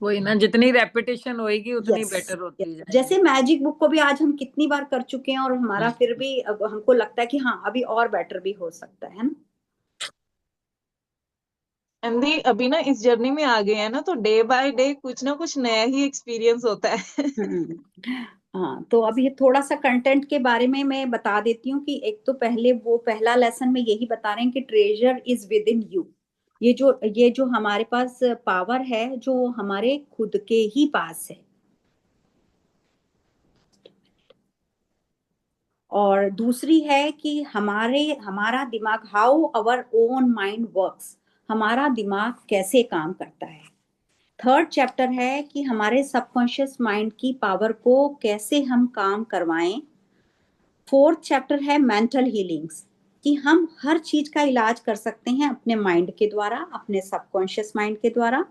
वही ना, जितनी रेपिटेशन होएगी उतनी यस, बेटर होती जाएगी। जैसे मैजिक बुक को भी आज हम कितनी बार कर चुके हैं, और हमारा फिर भी अब हमको लगता है कि हाँ अभी और बेटर भी हो सकता है ना। एंडी अभी ना इस जर्नी में आ गए हैं ना, तो डे बाय डे कुछ ना कुछ नया ही एक्सपीरियंस होता है। हाँ, तो अब ये थोड़ा सा कंटेंट के बारे में मैं बता देती हूँ कि एक तो पहले वो पहला लेसन में यही बता रहे हैं कि treasure is with in you. ये जो हमारे पास पावर है, जो हमारे खुद के ही पास है। और दूसरी है कि हमारा दिमाग, how our own mind works, हमारा दिमाग कैसे काम करता है। थर्ड चैप्टर है कि हमारे सबकॉन्शियस माइंड की पावर को कैसे हम काम करवाएं। फोर्थ चैप्टर है मेंटल हीलिंग्स, कि हम हर चीज का इलाज कर सकते हैं अपने माइंड के द्वारा, अपने सबकॉन्शियस माइंड के द्वारा।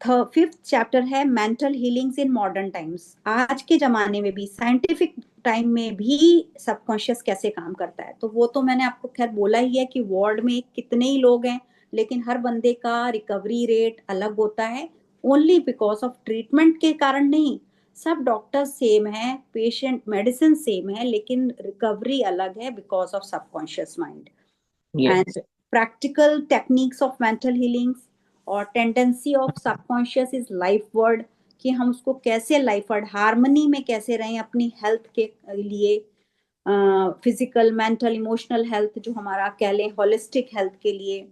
फिफ्थ चैप्टर है mental healings in modern times, आज के जमाने में भी, साइंटिफिक टाइम में भी सबकॉन्शियस कैसे काम करता है। तो वो तो मैंने आपको खैर बोला ही है कि वार्ड में कितने ही लोग हैं, लेकिन हर बंदे का रिकवरी रेट अलग होता है, ओनली बिकॉज ऑफ ट्रीटमेंट के कारण नहीं। सब डॉक्टर सेम है, पेशेंट मेडिसिन सेम है, लेकिन रिकवरी अलग है because of subconscious mind. And practical techniques of mental healings और tendency of subconscious is life word, कि हम उसको कैसे लाइफ वर्ड हार्मनी में कैसे रहें अपनी हेल्थ के लिए, फिजिकल मेंटल इमोशनल हेल्थ, जो हमारा कह लें होलिस्टिक हेल्थ के लिए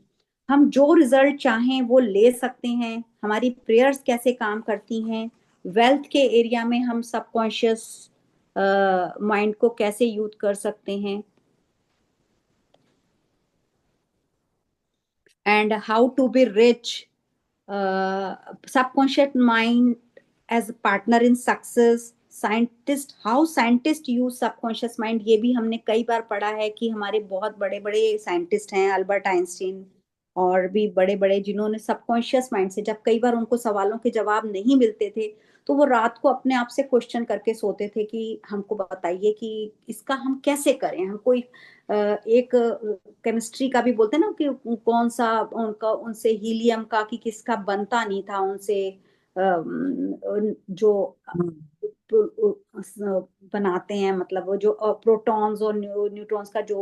हम जो रिजल्ट चाहें वो ले सकते हैं। हमारी प्रेयर्स कैसे काम करती हैं, वेल्थ के एरिया में हम सबकॉन्शियस माइंड को कैसे यूज कर सकते हैं, and how to be rich, subconscious mind as a partner in success, scientist, how scientist use subconscious mind. ये भी हमने कई बार पढ़ा है कि हमारे बहुत बड़े बड़े साइंटिस्ट हैं, अल्बर्ट आइंस्टीन और भी बड़े बड़े, जिन्होंने सबकॉन्शियस माइंड से, जब कई बार उनको सवालों के जवाब नहीं मिलते थे तो वो रात को अपने आप से क्वेश्चन करके सोते थे कि हमको बताइए कि इसका हम कैसे करें। हम कोई एक केमिस्ट्री का भी बोलते हैं ना कि कौन सा उनका, उनसे हीलियम का कि किसका बनता नहीं था उनसे, जो बनाते हैं, मतलब वो जो प्रोटॉन्स और न्यूट्रॉन्स का जो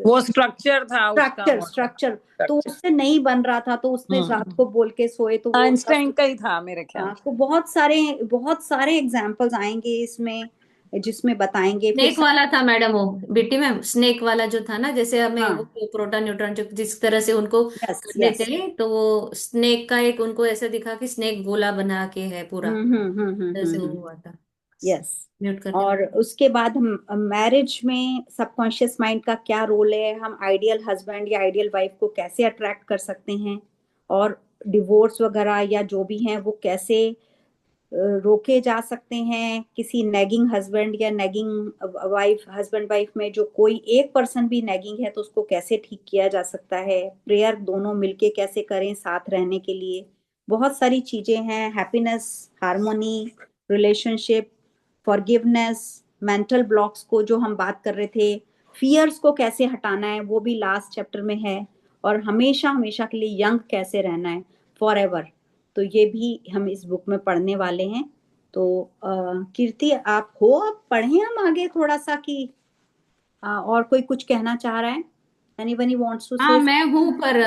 वो स्ट्रक्चर था उसका, स्ट्रक्चर तो उससे नहीं बन रहा था, तो उसने रात को बोल के सोए। तो आइंस्टाइन का ही था मेरे ख्याल। तो बहुत सारे एग्जांपल्स आएंगे इसमें, जिसमें बताएंगे। स्नेक वाला था मैडम, वो बेटी मैम, स्नेक वाला जो था ना, जैसे हमें हाँ, वो प्रोटॉन न्यूट्रॉन जो जिस तरह से उनको कर देते हैं, तो वो स्नेक का एक उनको ऐसे दिखा कि स्नेक गोला बना के है पूरा, जैसे वो हुआ था। यस। म्यूट करने और उसके बाद हम मैरिज में सबकॉन्शियस माइंड का क्या रोल है, हम आइडियल हस्बैंड या आइडियल वाइफ को कैसे अट्रैक्ट कर सकते हैं, और डिवोर्स वगैरह या जो भी हैं वो कैसे रोके जा सकते हैं। किसी नेगिंग हस्बैंड या नेगिंग वाइफ, हस्बैंड वाइफ में जो कोई एक पर्सन भी नेगिंग है तो उसको कैसे ठीक किया जा सकता है। प्रेयर दोनों मिलके कैसे करें साथ रहने के लिए। बहुत सारी चीजें हैं, happiness, harmony, relationship, forgiveness, mental blocks को जो हम बात कर रहे थे, फियर्स को कैसे हटाना है वो भी लास्ट चैप्टर में है, और हमेशा हमेशा के लिए यंग कैसे रहना है, फॉर एवर। तो ये भी हम इस बुक में पढ़ने वाले हैं। तो कीर्ति आप हो, अब पढ़ें हम आगे थोड़ा सा कि और कोई कुछ कहना चाह रहा है? Anybody wants to हाँ say? मैं हूँ, पर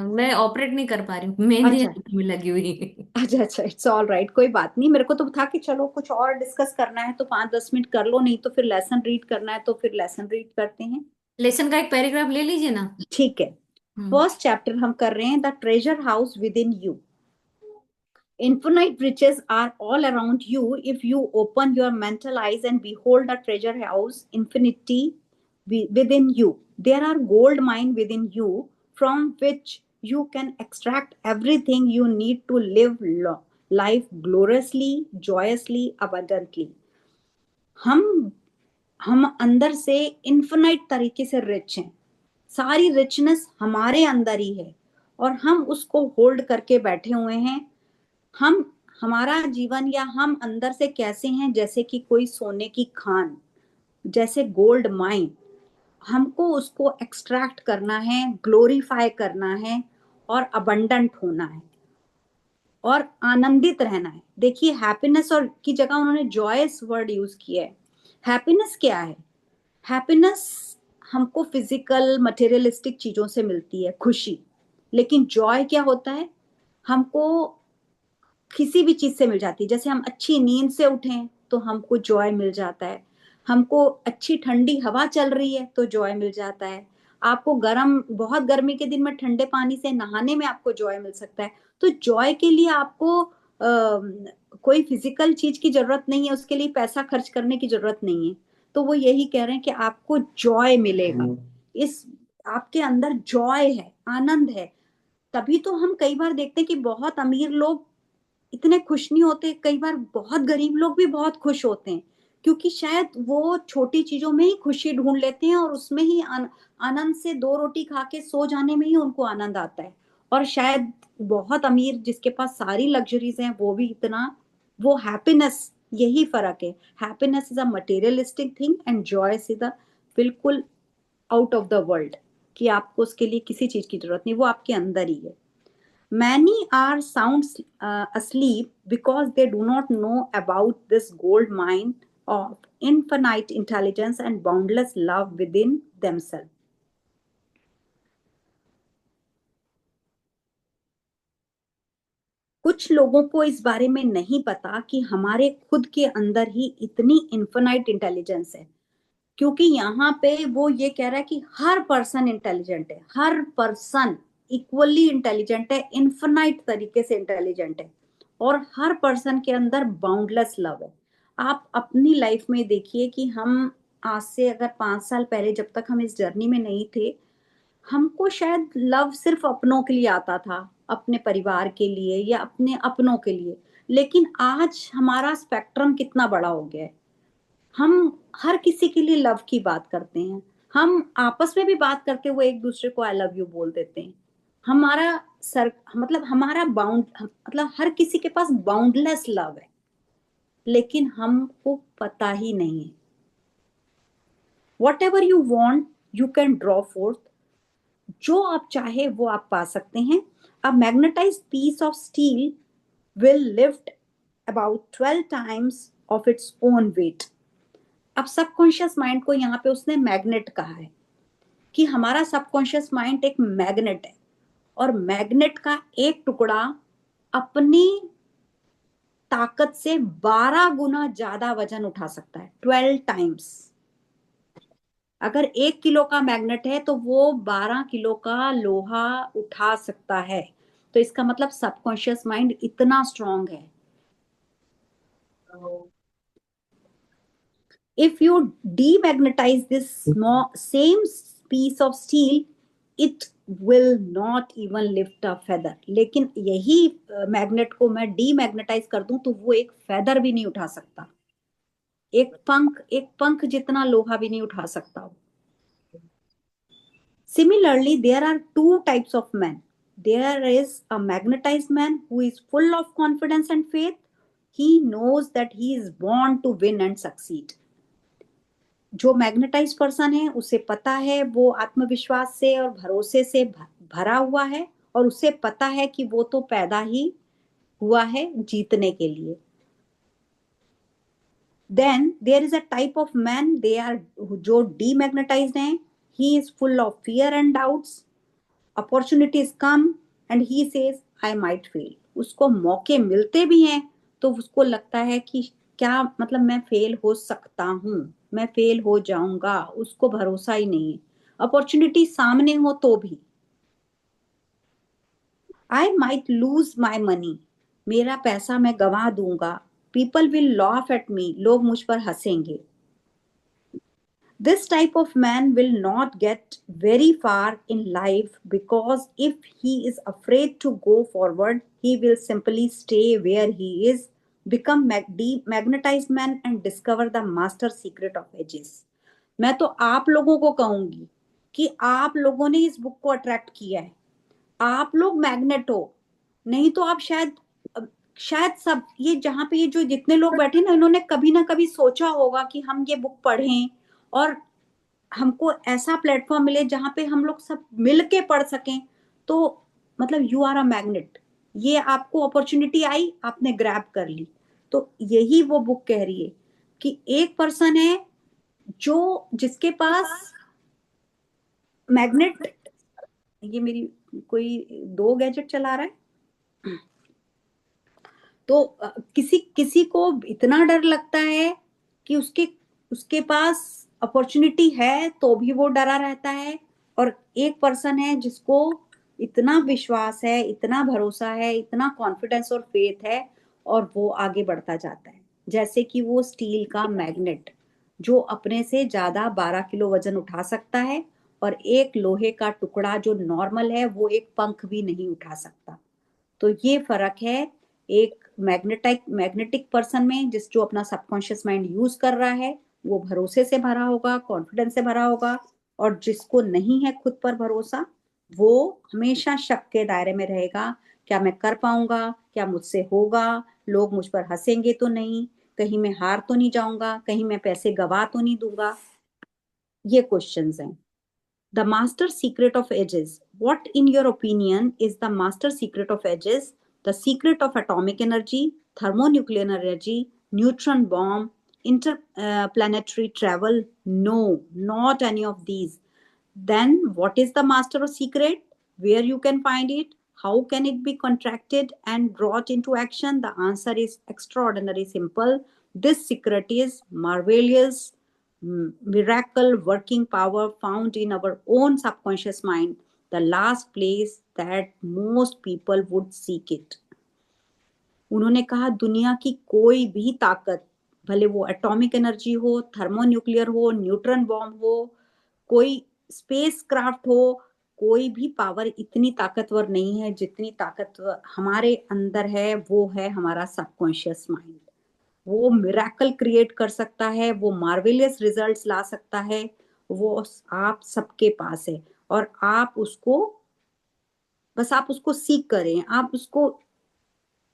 मैं ऑपरेट नहीं कर पा रही हूँ, मेहंदी अच्छा में लगी हुई है। अच्छा अच्छा, इट्स ऑल राइट, कोई बात नहीं। मेरे को तो था कि चलो कुछ और डिस्कस करना है तो 5-10 मिनट कर लो, नहीं तो फिर लेसन रीड करना है तो फिर लेसन रीड करते हैं। लेसन का एक पैराग्राफ ले लीजिए ना। ठीक है। हम्म। फर्स्ट चैप्टर हम कर रहे हैं, the treasure house with in you. Infinite riches are all around you if you open your mental eyes and behold the treasure house infinity within you. There are gold mine within you from which you can extract everything you need to live life gloriously, joyously, abundantly. हम अंदर से infinite तरीके से rich हैं, सारी richness हमारे अंदर ही है और हम उसको होल्ड करके बैठे हुए हैं। हम हमारा जीवन या हम अंदर से कैसे हैं, जैसे कि कोई सोने की खान, जैसे गोल्ड माइन। हमको उसको एक्सट्रैक्ट करना है, ग्लोरीफाई करना है और अबंडेंट होना है और आनंदित रहना है। देखिए हैप्पीनेस और की जगह उन्होंने जॉयस वर्ड यूज किया है। हैप्पीनेस क्या है? हैप्पीनेस हमको फिजिकल मटेरियलिस्टिक चीजों से मिलती है, खुशी। लेकिन जॉय क्या होता है? हमको किसी भी चीज से मिल जाती है। जैसे हम अच्छी नींद से उठें तो हमको जॉय मिल जाता है, हमको अच्छी ठंडी हवा चल रही है तो जॉय मिल जाता है, आपको गर्म, बहुत गर्मी के दिन में ठंडे पानी से नहाने में आपको जॉय मिल सकता है। तो जॉय के लिए आपको कोई फिजिकल चीज की जरूरत नहीं है, उसके लिए पैसा खर्च करने की जरूरत नहीं है। तो वो यही कह रहे हैं कि आपको जॉय मिलेगा, इस आपके अंदर जॉय है, आनंद है। तभी तो हम कई बार देखते हैं कि बहुत अमीर लोग इतने खुश नहीं होते, कई बार बहुत गरीब लोग भी बहुत खुश होते हैं, क्योंकि शायद वो छोटी चीजों में ही खुशी ढूंढ लेते हैं और उसमें ही आनंद से 2 रोटी खा के सो जाने में ही उनको आनंद आता है। और शायद बहुत अमीर जिसके पास सारी लग्जरीज हैं वो भी इतना, वो हैप्पीनेस, यही फर्क है। Happiness is a materialistic thing and Joy is a बिल्कुल आउट ऑफ द वर्ल्ड, कि आपको उसके लिए किसी चीज की जरूरत नहीं, वो आपके अंदर ही है। Many are sound asleep because they do not know about this gold mine of infinite intelligence and boundless love within themselves. कुछ लोगों को इस बारे में नहीं पता कि हमारे खुद के अंदर ही इतनी इन्फिनाइट इंटेलिजेंस है, क्योंकि यहाँ पे वो ये कह रहा है कि हर पर्सन इंटेलिजेंट है, हर पर्सन इक्वली इंटेलिजेंट है, इन्फिनाइट तरीके से इंटेलिजेंट है, और हर पर्सन के अंदर बाउंडलेस लव है। आप अपनी लाइफ में देखिए कि हम आज से अगर 5 साल पहले, जब तक हम इस जर्नी में नहीं थे, हमको शायद लव सिर्फ अपनों के लिए आता था, अपने परिवार के लिए या अपने अपनों के लिए। लेकिन आज हमारा स्पेक्ट्रम कितना बड़ा हो गया है, हम हर किसी के लिए लव की बात करते हैं, हम आपस में भी बात करते हुए एक दूसरे को आई लव यू बोल देते हैं। हमारा मतलब हमारा मतलब हर किसी के पास बाउंडलेस लव है, लेकिन हमको पता ही नहीं है। Whatever you want you can draw forth, जो आप चाहे वो आप पा सकते हैं। A magnetized piece of steel will lift about 12 times of its own weight. अब सबकॉन्शियस माइंड को यहाँ पे उसने मैग्नेट कहा है, कि हमारा सबकॉन्शियस माइंड एक मैग्नेट है, और मैग्नेट का एक टुकड़ा अपनी ताकत से 12 गुना ज्यादा वजन उठा सकता है, 12 टाइम्स। अगर 1 किलो का मैग्नेट है तो वो 12 किलो का लोहा उठा सकता है। तो इसका मतलब सबकॉन्शियस माइंड इतना स्ट्रांग है। If you demagnetize this same piece of steel, it will not even lift a feather. लेकिन यही मैग्नेट को मैं डीमैग्नेटाइज कर दूं तो वो एक फेदर भी नहीं उठा सकता, एक पंख जितना लोहा भी नहीं उठा सकता। Similarly, there are 2 types of men. There is a magnetized man who is full of confidence and faith. He knows that he is born to win and succeed. जो मैग्नेटाइज पर्सन है उसे पता है, वो आत्मविश्वास से और भरोसे से भरा हुआ है, और उसे पता है कि वो तो पैदा ही हुआ है जीतने के लिए। Then there is a type of man, they are जो demagnetized हैं, he is full of fear and doubts. Opportunities come and he says I might fail. उसको मौके मिलते भी हैं तो उसको लगता है कि क्या मतलब मैं फेल हो सकता हूँ, मैं फेल हो जाऊंगा, उसको भरोसा ही नहीं है, अपॉर्चुनिटी सामने हो तो भी. I might lose my money, मेरा पैसा मैं गंवा दूंगा. People will laugh at me, लोग मुझ पर हंसेंगे. This type of man will not get very far in life because if he is afraid to go forward, he will simply stay where he is, become demagnetized man and discover the master secret of ages. मैं तो आप लोगों को कहूंगी कि आप लोगों ने इस बुक को अट्रैक्ट किया है, आप लोग मैग्नेट हो, नहीं तो आप शायद सब ये जहां पे ये जो जितने लोग बैठे ना, इन्होंने कभी ना कभी सोचा होगा कि हम ये बुक पढ़ें और हमको ऐसा प्लेटफॉर्म मिले जहां पे हम लोग सब मिल के पढ़ सकें. तो मतलब यू आर अ मैग्नेट, ये आपको अपॉर्चुनिटी आई, आपने ग्रैब कर ली. तो यही वो बुक कह रही है कि एक पर्सन है जो जिसके पास मैग्नेट, ये मेरी कोई 2 गैजेट चला रहा है. तो किसी किसी को इतना डर लगता है कि उसके पास अपॉर्चुनिटी है तो भी वो डरा रहता है, और एक पर्सन है जिसको इतना विश्वास है, इतना भरोसा है, इतना कॉन्फिडेंस और फेथ है, और वो आगे बढ़ता जाता है. जैसे कि वो स्टील का मैग्नेट जो अपने से ज्यादा 12 किलो वजन उठा सकता है, और एक लोहे का टुकड़ा जो नॉर्मल है वो एक पंख भी नहीं उठा सकता. तो ये फर्क है एक मैग्नेटिक पर्सन में, जो अपना सबकॉन्शियस माइंड यूज कर रहा है, वो भरोसे से भरा होगा, कॉन्फिडेंस से भरा होगा, और जिसको नहीं है खुद पर भरोसा, वो हमेशा शक के दायरे में रहेगा. क्या मैं कर पाऊंगा, क्या मुझसे होगा, लोग मुझ पर हंसेंगे तो नहीं, कहीं मैं हार तो नहीं जाऊंगा, कहीं मैं पैसे गवा तो नहीं दूंगा. ये क्वेश्चंस हैं. The master secret of edges. What, in your opinion, is the master secret of edges? The secret of atomic energy, thermonuclear energy, neutron bomb, interplanetary travel? No, not any of these. Then, what is the master of secret? Where you can find it? How can it be contracted and brought into action? The answer is extraordinarily simple. This secret is marvelous miracle working power found in our own subconscious mind, the last place that most people would seek it. उन्होंने कहा दुनिया की कोई भी ताकत, भले वो atomic energy हो, थर्मोन्यूक्लियर हो, न्यूट्रॉन बॉम्ब हो, कोई स्पेस क्राफ्ट हो, कोई भी पावर इतनी ताकतवर नहीं है जितनी ताकतवर हमारे अंदर है. वो है हमारा सबकॉन्शियस माइंड. वो मिरेकल क्रिएट कर सकता है, वो मार्वेलियस रिजल्ट्स ला सकता है, वो आप सबके पास है. और आप उसको सीख करें, आप उसको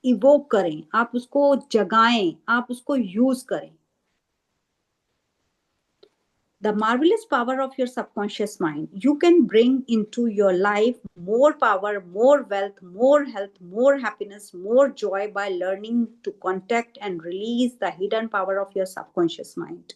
इवोक करें, आप उसको जगाएं, आप उसको यूज करें. The marvelous power of your subconscious mind. You can bring into your life more power, more wealth, more health, more happiness, more joy by learning to contact and release the hidden power of your subconscious mind.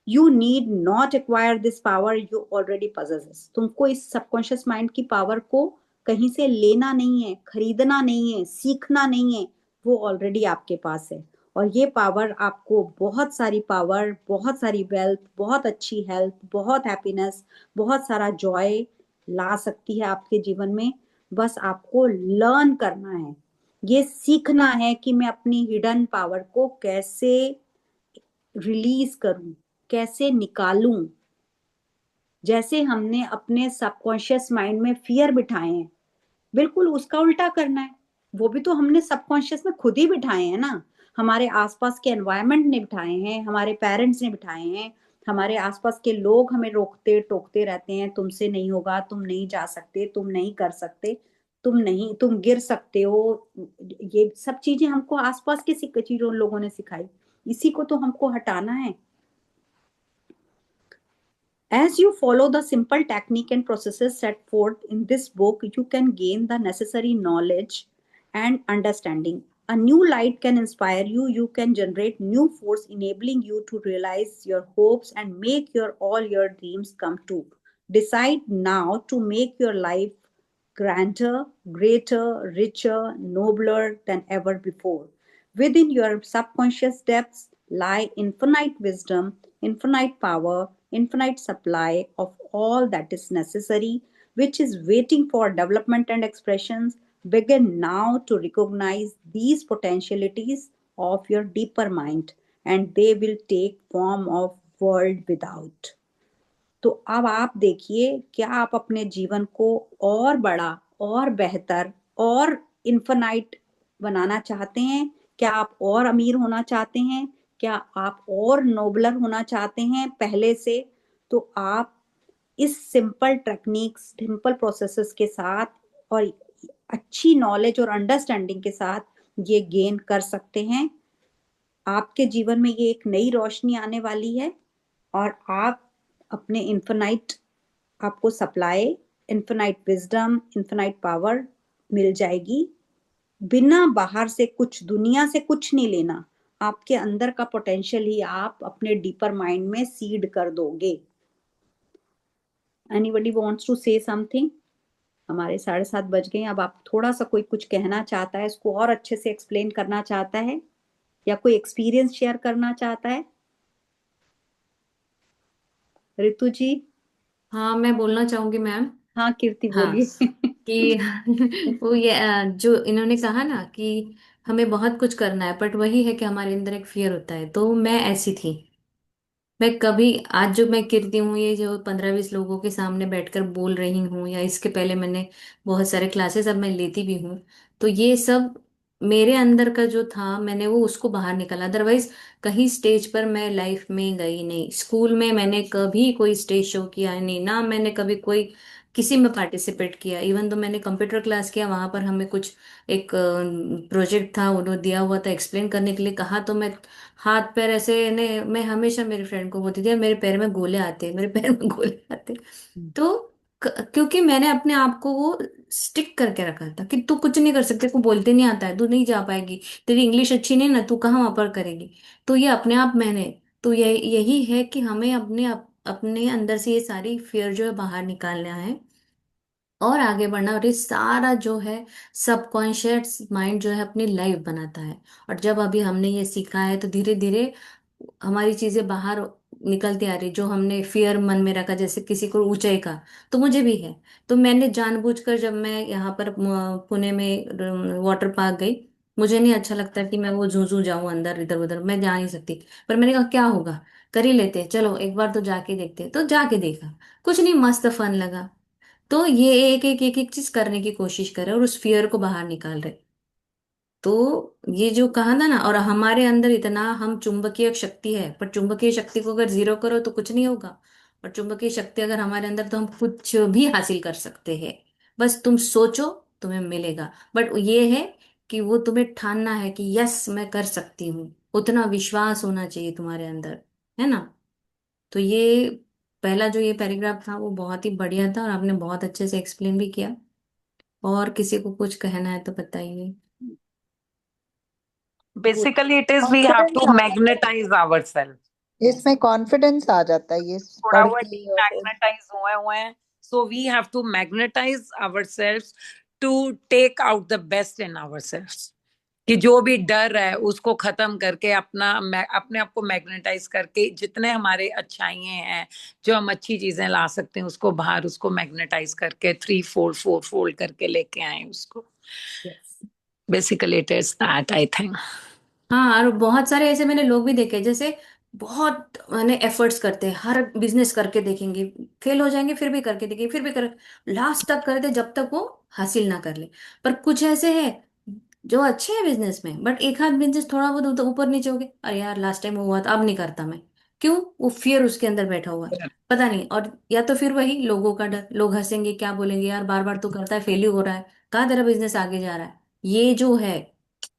You need not acquire this power, you already possess it. तुमको इस subconscious mind की power को कहीं से लेना नहीं है, खरीदना नहीं है, सीखना नहीं है, वो ऑलरेडी आपके पास है. और ये पावर आपको बहुत सारी पावर, बहुत सारी वेल्थ, बहुत अच्छी हेल्थ, बहुत हैप्पीनेस, बहुत सारा जॉय ला सकती है आपके जीवन में. बस आपको लर्न करना है, ये सीखना है कि मैं अपनी हिडन पावर को कैसे रिलीज करूं, कैसे निकालूं. जैसे हमने अपने सबकॉन्शियस माइंड में फियर बिठाए हैं, बिल्कुल उसका उल्टा करना है. वो भी तो हमने सबकॉन्शियस में खुद ही बिठाए हैं ना, हमारे आसपास के एनवायरनमेंट ने बिठाए हैं, हमारे पेरेंट्स ने बिठाए हैं, हमारे आसपास के लोग हमें रोकते टोकते रहते हैं, तुमसे नहीं होगा, तुम नहीं जा सकते, तुम नहीं कर सकते, तुम गिर सकते हो. ये सब चीजें हमको आसपास के चीजों लोगों ने सिखाई, इसी को तो हमको हटाना है. As you follow the simple technique and processes set forth in this book, you can gain the necessary knowledge and understanding. a new light can inspire you. You can generate new force, enabling you to realize your hopes and make all your dreams come true. Decide now to make your life grander, greater, richer, nobler than ever before. Within your subconscious depths lie infinite wisdom, infinite power, infinite supply of all that is necessary, which is waiting for development and expressions. Begin now to recognize these potentialities of your deeper mind, and they will take form of world without. तो अब आप देखिए, क्या आप अपने जीवन को और बड़ा और बेहतर और इन्फिनाइट बनाना चाहते हैं? क्या आप और अमीर होना चाहते हैं? क्या आप और नोबलर होना चाहते हैं पहले से? तो आप इस सिंपल टेक्निक्स, सिंपल प्रोसेसेस के साथ और अच्छी नॉलेज और अंडरस्टैंडिंग के साथ ये गेन कर सकते हैं। आपके जीवन में ये एक नई रोशनी आने वाली है और आप अपने इन्फिनाइट, आपको supply, infinite wisdom, infinite power मिल जाएगी। बिना बाहर से कुछ, दुनिया से कुछ नहीं लेना, आपके अंदर का पोटेंशियल ही आप अपने डीपर माइंड में सीड कर दोगे। Anybody wants to say something? हमारे 7:30 बज गए। अब आप थोड़ा सा, कोई कुछ कहना चाहता है, इसको और अच्छे से एक्सप्लेन करना चाहता है या कोई एक्सपीरियंस शेयर करना चाहता है? ऋतु जी? हाँ, मैं बोलना चाहूंगी मैम। हाँ कीर्ति हाँ, बोलिए। कि वो ये जो इन्होंने कहा ना कि हमें बहुत कुछ करना है, बट वही है कि हमारे अंदर एक फियर होता है। तो मैं ऐसी थी। मैं कभी, आज जो मैं कीर्ति हूँ, ये जो 15-20 लोगों के सामने बैठकर बोल रही हूँ, या इसके पहले मैंने बहुत सारे क्लासेस अब मैं लेती भी हूँ, तो ये सब मेरे अंदर का जो था, मैंने वो उसको बाहर निकाला। अदरवाइज कहीं स्टेज पर मैं लाइफ में गई नहीं। स्कूल में मैंने कभी कोई स्टेज शो किया नहीं, ना मैंने कभी कोई किसी में पार्टिसिपेट किया। इवन तो मैंने कंप्यूटर क्लास किया, वहां पर हमें कुछ एक प्रोजेक्ट था, उन्होंने दिया हुआ था एक्सप्लेन करने के लिए कहा, तो मैं हाथ पैर ऐसे ने, मैं हमेशा मेरे फ्रेंड को बोलती थी मेरे पैर में गोले आते, मेरे पैर में गोले आते। तो क्योंकि मैंने अपने आप को वो स्टिक करके रखा था कि तू कुछ नहीं कर सकते, तू बोलते नहीं आता है, तू नहीं जा पाएगी, तेरी इंग्लिश अच्छी नहीं ना, तू कहाँ वहां पर करेगी। तो ये अपने आप मैंने, तो यही है कि हमें अपने अंदर से ये सारी फियर जो है बाहर निकालना है और आगे बढ़ना। और ये सारा जो है सबकॉन्शियस माइंड जो है अपनी लाइफ बनाता है। और जब अभी हमने ये सीखा है तो धीरे धीरे हमारी चीजें बाहर निकलती आ रही। जो हमने फियर मन में रखा, जैसे किसी को ऊंचाई का, तो मुझे भी है। तो मैंने जानबूझकर, जब मैं यहाँ पर पुणे में वाटर पार्क गई, मुझे नहीं अच्छा लगता कि मैं वो जू जाऊं अंदर, इधर उधर मैं जा नहीं सकती। पर मैंने कहा क्या होगा, कर ही लेते हैं, चलो एक बार तो जाके देखते हैं। तो जाके देखा, कुछ नहीं, मस्त फन लगा। तो ये एक चीज करने की कोशिश कर रहे हैं और उस फियर को बाहर निकाल रहे। तो ये जो कहा था ना, और हमारे अंदर इतना, हम चुंबकीय शक्ति है, पर चुंबकीय शक्ति को अगर जीरो करो तो कुछ नहीं होगा। और चुंबकीय शक्ति अगर हमारे अंदर, तो हम कुछ भी हासिल कर सकते हैं। बस तुम सोचो, तुम्हें मिलेगा। बट ये है कि वो तुम्हें ठानना है कि यस मैं कर सकती हूँ, उतना विश्वास होना चाहिए तुम्हारे अंदर, है ना। तो ये पहला जो ये पैराग्राफ था वो बहुत ही बढ़िया था, और आपने बहुत अच्छे से एक्सप्लेन भी किया। और किसी को कुछ कहना है तो बताइए। Good. Basically it is we have confidence too आ जाता मैग्नेटाइज आवरसेल्फ। है, इसमें कॉन्फिडेंस आ जाता है ये थोड़ा पढ़ वो के और फिर डीमैग्नेटाइज हुए हैं। So we have to magnetize ourself to take out the best in ourself. कि जो भी डर है उसको खत्म करके अपने आप को मैग्नेटाइज करके, जितने हमारे अच्छाइयां हैं, जो हम अच्छी चीजें ला सकते हैं, उसको बाहर, उसको मैग्नेटाइज करके 3-4 करके लेके आए उसको। Basically it is that, I think. हाँ, और बहुत सारे ऐसे मैंने लोग भी देखे, जैसे बहुत मैंने एफर्ट्स करते हैं, हर बिजनेस करके देखेंगे, फेल हो जाएंगे, फिर भी करके देखेंगे, फिर भी कर, लास्ट तक करते जब तक वो हासिल ना कर ले। पर कुछ ऐसे हैं जो अच्छे हैं बिजनेस में, बट एक आध बिजनेस थोड़ा बहुत ऊपर नीचे हो गए, अरे यार लास्ट टाइम हुआ था, अब नहीं करता मैं। क्यों? वो फियर उसके अंदर बैठा हुआ है, पता नहीं। और या तो फिर वही लोगों का डर, लोग हंसेंगे, क्या बोलेंगे, यार बार बार तो करता है, फेल ही हो रहा है, कहाँ तेरा बिजनेस आगे जा रहा है। ये जो है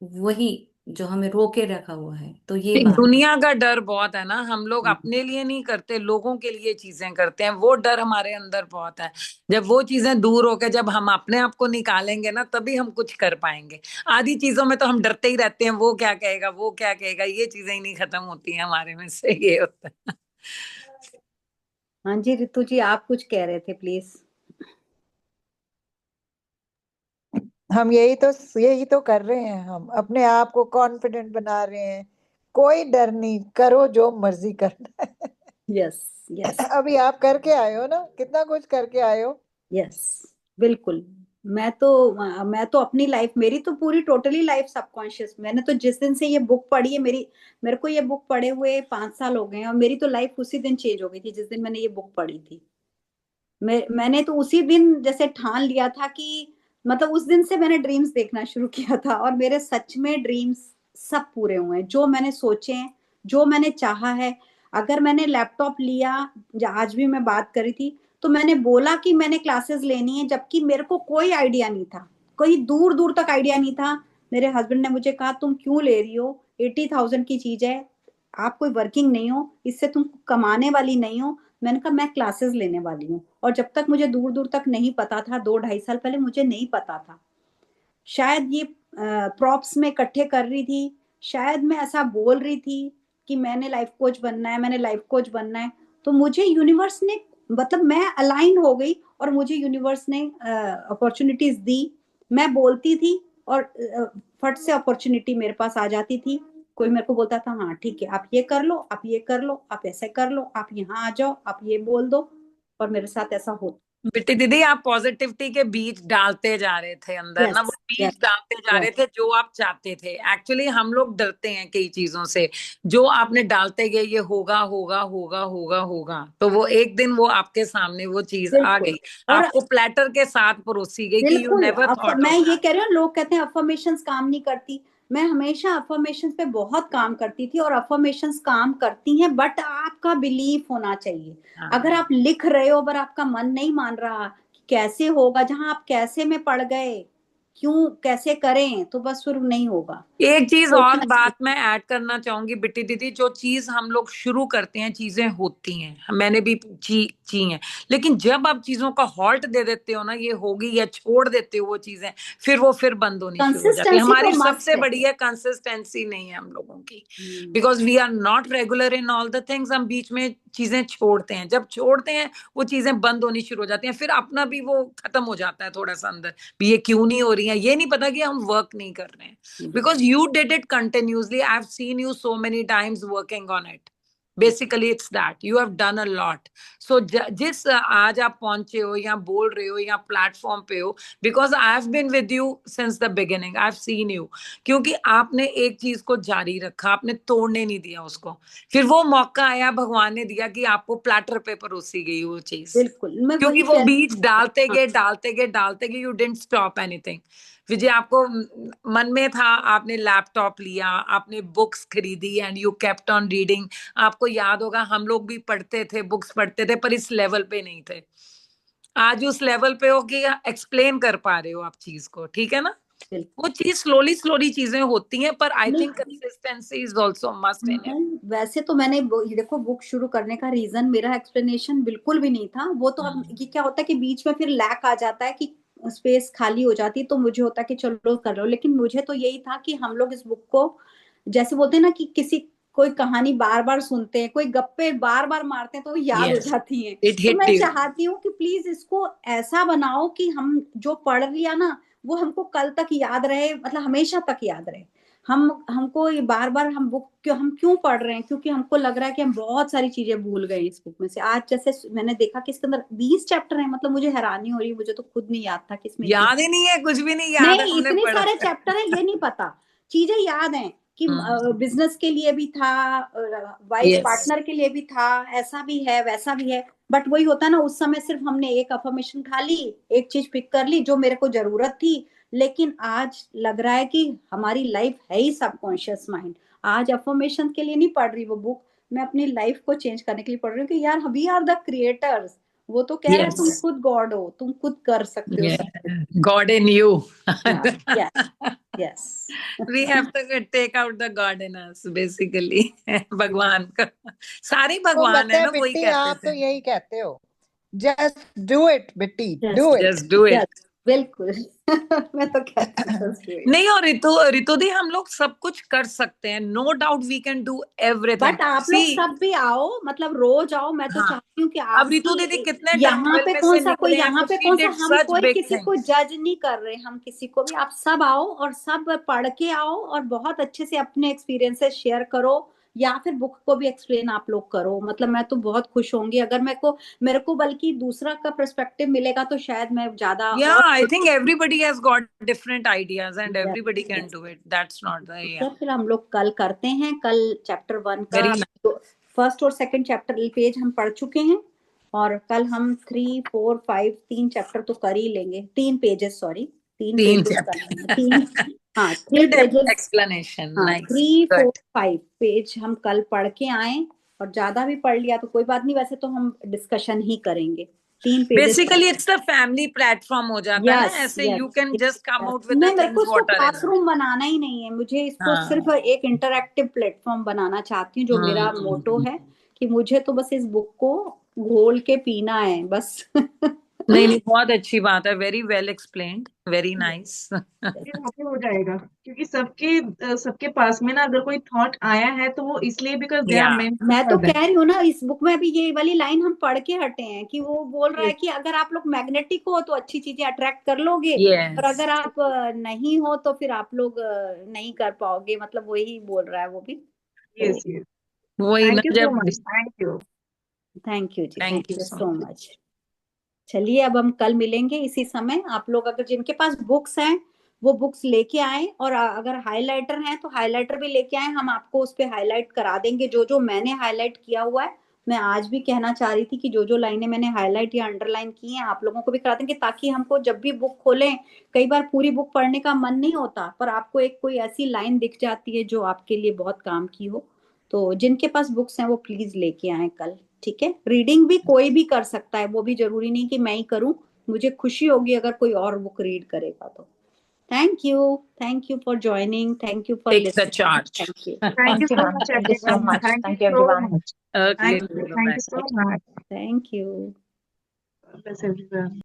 वही जो हमें रोके रखा हुआ है। तो ये एक बात है। दुनिया का डर बहुत है ना, हम लोग अपने लिए नहीं करते, लोगों के लिए चीजें करते हैं, वो डर हमारे अंदर बहुत है। जब वो चीजें दूर होके जब हम अपने आप को निकालेंगे ना, तभी हम कुछ कर पाएंगे। आधी चीजों में तो हम डरते ही रहते हैं, वो क्या कहेगा, वो क्या कहेगा, ये चीजें ही नहीं खत्म होती हैं हमारे में से, ये होता है। हाँ जी रितु जी, आप कुछ कह रहे थे, प्लीज। हम यही तो कर रहे हैं, हम अपने आप को कॉन्फिडेंट बना रहे हैं। कोई डर नहीं, करो जो मर्जी करना है। यस यस अभी आप करके आए हो ना, कितना कुछ करके आए हो। यस, बिल्कुल। मैं तो अपनी लाइफ, मेरी तो पूरी टोटली लाइफ सबकॉन्शियस। मैंने तो जिस दिन से ये बुक पढ़ी है, मेरे को ये बुक पढ़े हुए 5 साल हो गए हैं, और मेरी तो लाइफ उसी दिन चेंज हो गई थी जिस दिन मैंने ये बुक पढ़ी थी। मैंने तो उसी दिन जैसे ठान लिया था कि, मतलब उस दिन से मैंने ड्रीम्स देखना शुरू किया था, और मेरे सच में ड्रीम्स सब पूरे हुए हैं, जो मैंने सोचे हैं, जो मैंने चाहा है। अगर मैंने लैपटॉप लिया, आज भी मैं बात करी थी, तो मैंने बोला कि मैंने क्लासेस लेनी है, जबकि मेरे को कोई आइडिया नहीं था, कोई दूर दूर तक आइडिया नहीं था। मेरे हस्बैंड ने मुझे कहा, तुम क्यों ले रही हो, 80,000 की चीज है, आप कोई वर्किंग नहीं हो, इससे तुम कमाने वाली नहीं हो। मैंने कहा मैं क्लासेस लेने वाली हूँ, और जब तक मुझे दूर दूर तक नहीं पता था, 2-2.5 साल पहले मुझे नहीं पता था। शायद ये प्रॉप्स में इकट्ठे कर रही थी, शायद मैं ऐसा बोल रही थी कि मैंने लाइफ कोच बनना है, मैंने लाइफ कोच बनना है, तो मुझे यूनिवर्स ने, मतलब मैं अलाइन हो गई, और मुझे यूनिवर्स ने अपॉर्चुनिटीज दी। मैं बोलती थी, और फट से अपॉर्चुनिटी मेरे पास आ जाती थी। कोई मेरे को बोलता था, हाँ ठीक है, आप ये कर लो, आप ये कर लो, आप ऐसे कर लो, आप यहाँ आ जाओ, आप ये बोल दो, और मेरे साथ ऐसा हो। बिट्टी दीदी, आप पॉजिटिविटी के बीज डालते जा रहे थे अंदर ना, यस वो बीज यस डालते जा रहे यस, थे जो आप चाहते थे। एक्चुअली हम लोग डरते हैं कई चीजों से, जो आपने डालते गए, ये होगा होगा होगा होगा होगा, तो वो एक दिन वो आपके सामने वो चीज आ बिल्कुल। गई, और आपको प्लेटर के साथ परोसी गई कि यू बिल्कुल, नेवर थॉट मैं ऑफ ये दैट। कह रही हूँ, लोग कहते हैं अफर्मेशंस काम नहीं करती। मैं हमेशा अफर्मेशंस पे बहुत काम करती थी, और अफर्मेशंस काम करती हैं, बट आपका बिलीफ होना चाहिए। अगर हाँ, आप लिख रहे हो, पर आपका मन नहीं मान रहा कि कैसे होगा, जहां आप कैसे में पड़ गए, क्यों कैसे करें, तो बस फिर नहीं होगा। एक चीज और सोचना बात चाहिए। मैं ऐड करना चाहूंगी बिट्टी दीदी, जो चीज हम लोग शुरू करते हैं चीजें होती हैं, मैंने भी ची हैं, लेकिन जब आप चीजों का हॉल्ट दे देते हो ना, ये होगी, या छोड़ देते हो वो चीजें, फिर बंद होनी शुरू हो जाती है। कंसिस्टेंसी तो हमारी सबसे मस्ट है। बड़ी है कंसिस्टेंसी नहीं है हम लोगों की, because we are not regular in all the things. हम बीच में चीजें छोड़ते हैं, जब छोड़ते हैं वो चीजें बंद होनी शुरू हो जाती हैं, फिर अपना भी वो खत्म हो जाता है थोड़ा सा अंदर भी, ये क्यों नहीं हो रही है, ये नहीं पता कि हम वर्क नहीं कर रहे हैं, because you did it continuously. I've seen you so many times working on it. Basically it's that you have done a lot. So जिस आज आप पहुंचे हो या बोल रहे हो या प्लेटफॉर्म पे हो, because I've been with you since the beginning. I've seen you, क्योंकि आपने एक चीज को जारी रखा, आपने तोड़ने नहीं दिया उसको, फिर वो मौका आया, भगवान ने दिया कि आपको प्लेटर पे परोसी गई वो चीज, बिल्कुल, मैं क्योंकि वही वो कह बीज डालते हाँ, गए डालते गए डालते गए, यू डिडंट स्टॉप एनीथिंग। विजय, आपको मन में था, आपने लैपटॉप लिया, आपने बुक्स खरीदी, and you kept on reading. आपको याद होगा हम लोग भी पढ़ते थे, बुक्स पढ़ते थे, पर इस लेवल पे नहीं थे। आज उस लेवल पे हो कि एक्सप्लेन कर पा रहे हो आप चीज को, ठीक है ना। बिल्कुल। वो चीज स्लोली स्लोली चीजें होती हैं, पर आई थिंक नहीं, consistency is also must in it. वैसे तो मैंने ये देखो, बुक शुरू करने का रीजन मेरा एक्सप्लेनेशन बिल्कुल भी नहीं था। वो तो अब ये क्या होता है कि बीच में फिर लैक आ जाता है, कि स्पेस खाली हो जाती है, तो मुझे होता है कि चलो कर लो। लेकिन मुझे तो यही था कि हम लोग इस बुक को, जैसे बोलते हैं ना कि किसी कोई कहानी बार बार सुनते हैं, कोई गप्पे बार बार मारते हैं, तो वो याद हो यस, जाती हैं। इट तो हिट मैं यू। चाहती हूँ कि प्लीज इसको ऐसा बनाओ कि हम जो पढ़ लिया ना, वो हमको कल तक याद रहे, मतलब हमेशा तक याद रहे। हमको ये बार बार हम क्यों पढ़ रहे हैं, क्योंकि हमको लग रहा है कि हम बहुत सारी चीजें भूल गए इस बुक में से। आज जैसे मैंने देखा कि इसके अंदर 20 चैप्टर हैं, मतलब मुझे हैरानी हो रही है, मुझे तो खुद नहीं याद था कि इसमें इतनी, याद ही नहीं है, कुछ भी नहीं याद है, नहीं हमने इतने पढ़ा सारे है। चैप्टर है ये नहीं पता। चीजें याद हैं कि हम्म, बिजनेस के लिए भी था, वाइफ यस, पार्टनर के लिए भी था, ऐसा भी है वैसा भी है। बट वही होता है ना, उस समय सिर्फ हमने एक अफर्मेशन खा ली, एक चीज पिक कर ली जो मेरे को जरूरत थी। लेकिन आज लग रहा है कि हमारी लाइफ है ही सबकॉन्शियस माइंड। आज अफर्मेशन के लिए नहीं पढ़ रही वो बुक, मैं अपनी लाइफ को चेंज करने के लिए पढ़ रही हूँ कि यार वी आर द क्रिएटर्स। वो तो कह रहा है यस, तुम खुद गॉड हो, तुम खुद कर सकते हो सब कुछ। God in you. हाँ, yes yes. We have to take out the God in us, basically. भगवान का सारे तो भगवान है पता ना, है वही बिट्टी, कहते आप तो थे, यही कहते हो, just do it Bitti, Just do it. just do it. Yes, बिल्कुल। मैं तो कहती हूँ just do it. नहीं, और रितु दी, हम लोग सब कुछ कर सकते हैं, no doubt we can do everything. But आप लोग सब भी आओ, मतलब रोज आओ। मैं तो हाँ, चाहती हूँ कि आप अब रितु दीदी भी कितने यहाँ टर्मोइल पे में कौन से सा कोई, निकले हैं, यहाँ तो पे she कौन सा, did हम such कोई big किसी को things. जज नहीं कर रहे, हम किसी को भी, आप सब आओ और सब पढ़ के आओ और बहुत अच्छे से अपने एक्सपीरियंसेस शेयर करो, या फिर बुक को भी एक्सप्लेन आप लोग करो। मतलब मैं तो बहुत खुश होंगी अगर मेरे को बल्कि दूसरा का पर्सपेक्टिव मिलेगा तो शायद मैं ज्यादा Yeah, और I think everybody has got different ideas and Yes, everybody can yes. do it. That's not the, ठीक yeah. है, फिर हम लोग कल करते हैं। कल चैप्टर 1 का Very nice. फर्स्ट और सेकंड चैप्टर पेज हम पढ़ चुके हैं, और कल हम 3, 4, 5 3 चैप्टर तो कर ही लेंगे, 3 पेजेस, सॉरी 3 तीन पेजेस chapter. करने हैं, 3, हाँ 3 Good पेजेस, explanation. हाँ Nice. 3, 4, Good. 5 पेज हम कल पढ़ के आए, और ज्यादा भी पढ़ लिया तो कोई बात नहीं, वैसे तो हम डिस्कशन ही करेंगे। 3 pages Basically, it's the family platform हो जाता है ना, यस ऐसे you yes can just come out with the मैं, मेरे को things इसको what are in it. Classroom बनाना ही नहीं है, मुझे इसको हाँ। सिर्फ एक इंटरैक्टिव प्लेटफॉर्म बनाना चाहती हूँ, जो मेरा मोटो है कि मुझे तो बस इस बुक को घोल के पीना है बस। नहीं, बहुत अच्छी बात है, very well explained, very nice. ये हासिल हो जाएगा, क्योंकि सबके पास में ना अगर कोई थॉट आया है तो वो इसलिए बिकॉज दे आर Yeah. मेंट मैं तो कह रही हूँ ना, इस बुक में अभी ये वाली लाइन हम पढ़ के हटे हैं कि वो बोल रहा है कि अगर आप लोग मैग्नेटिक हो तो अच्छी चीजें अट्रैक्ट कर लोगे, Yes. और अगर आप नहीं हो तो फिर आप लोग नहीं कर पाओगे, मतलब वही बोल रहा है वो भी। Yes yes. वही ना, थैंक यू सो जब much, thank you. Thank you ji, Thank thank you you so so much. चलिए अब हम कल मिलेंगे इसी समय। आप लोग अगर जिनके पास बुक्स हैं वो बुक्स लेके आए, और अगर हाइलाइटर हैं तो हाइलाइटर भी लेके आए, हम आपको उस पे हाईलाइट करा देंगे जो जो मैंने हाईलाइट किया हुआ है। मैं आज भी कहना चाह रही थी कि जो जो लाइनें मैंने हाईलाइट या अंडरलाइन की हैं आप लोगों को भी करा देंगे, ताकि हमको जब भी बुक खोलें, कई बार पूरी बुक पढ़ने का मन नहीं होता, पर आपको एक कोई ऐसी लाइन दिख जाती है जो आपके लिए बहुत काम की हो। तो जिनके पास बुक्स हैं वो प्लीज लेके आए कल, ठीक है। रीडिंग भी कोई भी कर सकता है, वो भी जरूरी नहीं कि मैं ही करूं, मुझे खुशी होगी अगर कोई और बुक रीड करेगा तो। Thank you for joining, thank you for take the listening, charge. Thank you, thank you Thank you, so ma'am. Much Thank you so everyone, much. Thank you Thank you, so everyone. Much, Okay. Thank you so much, thank you. बस everyone.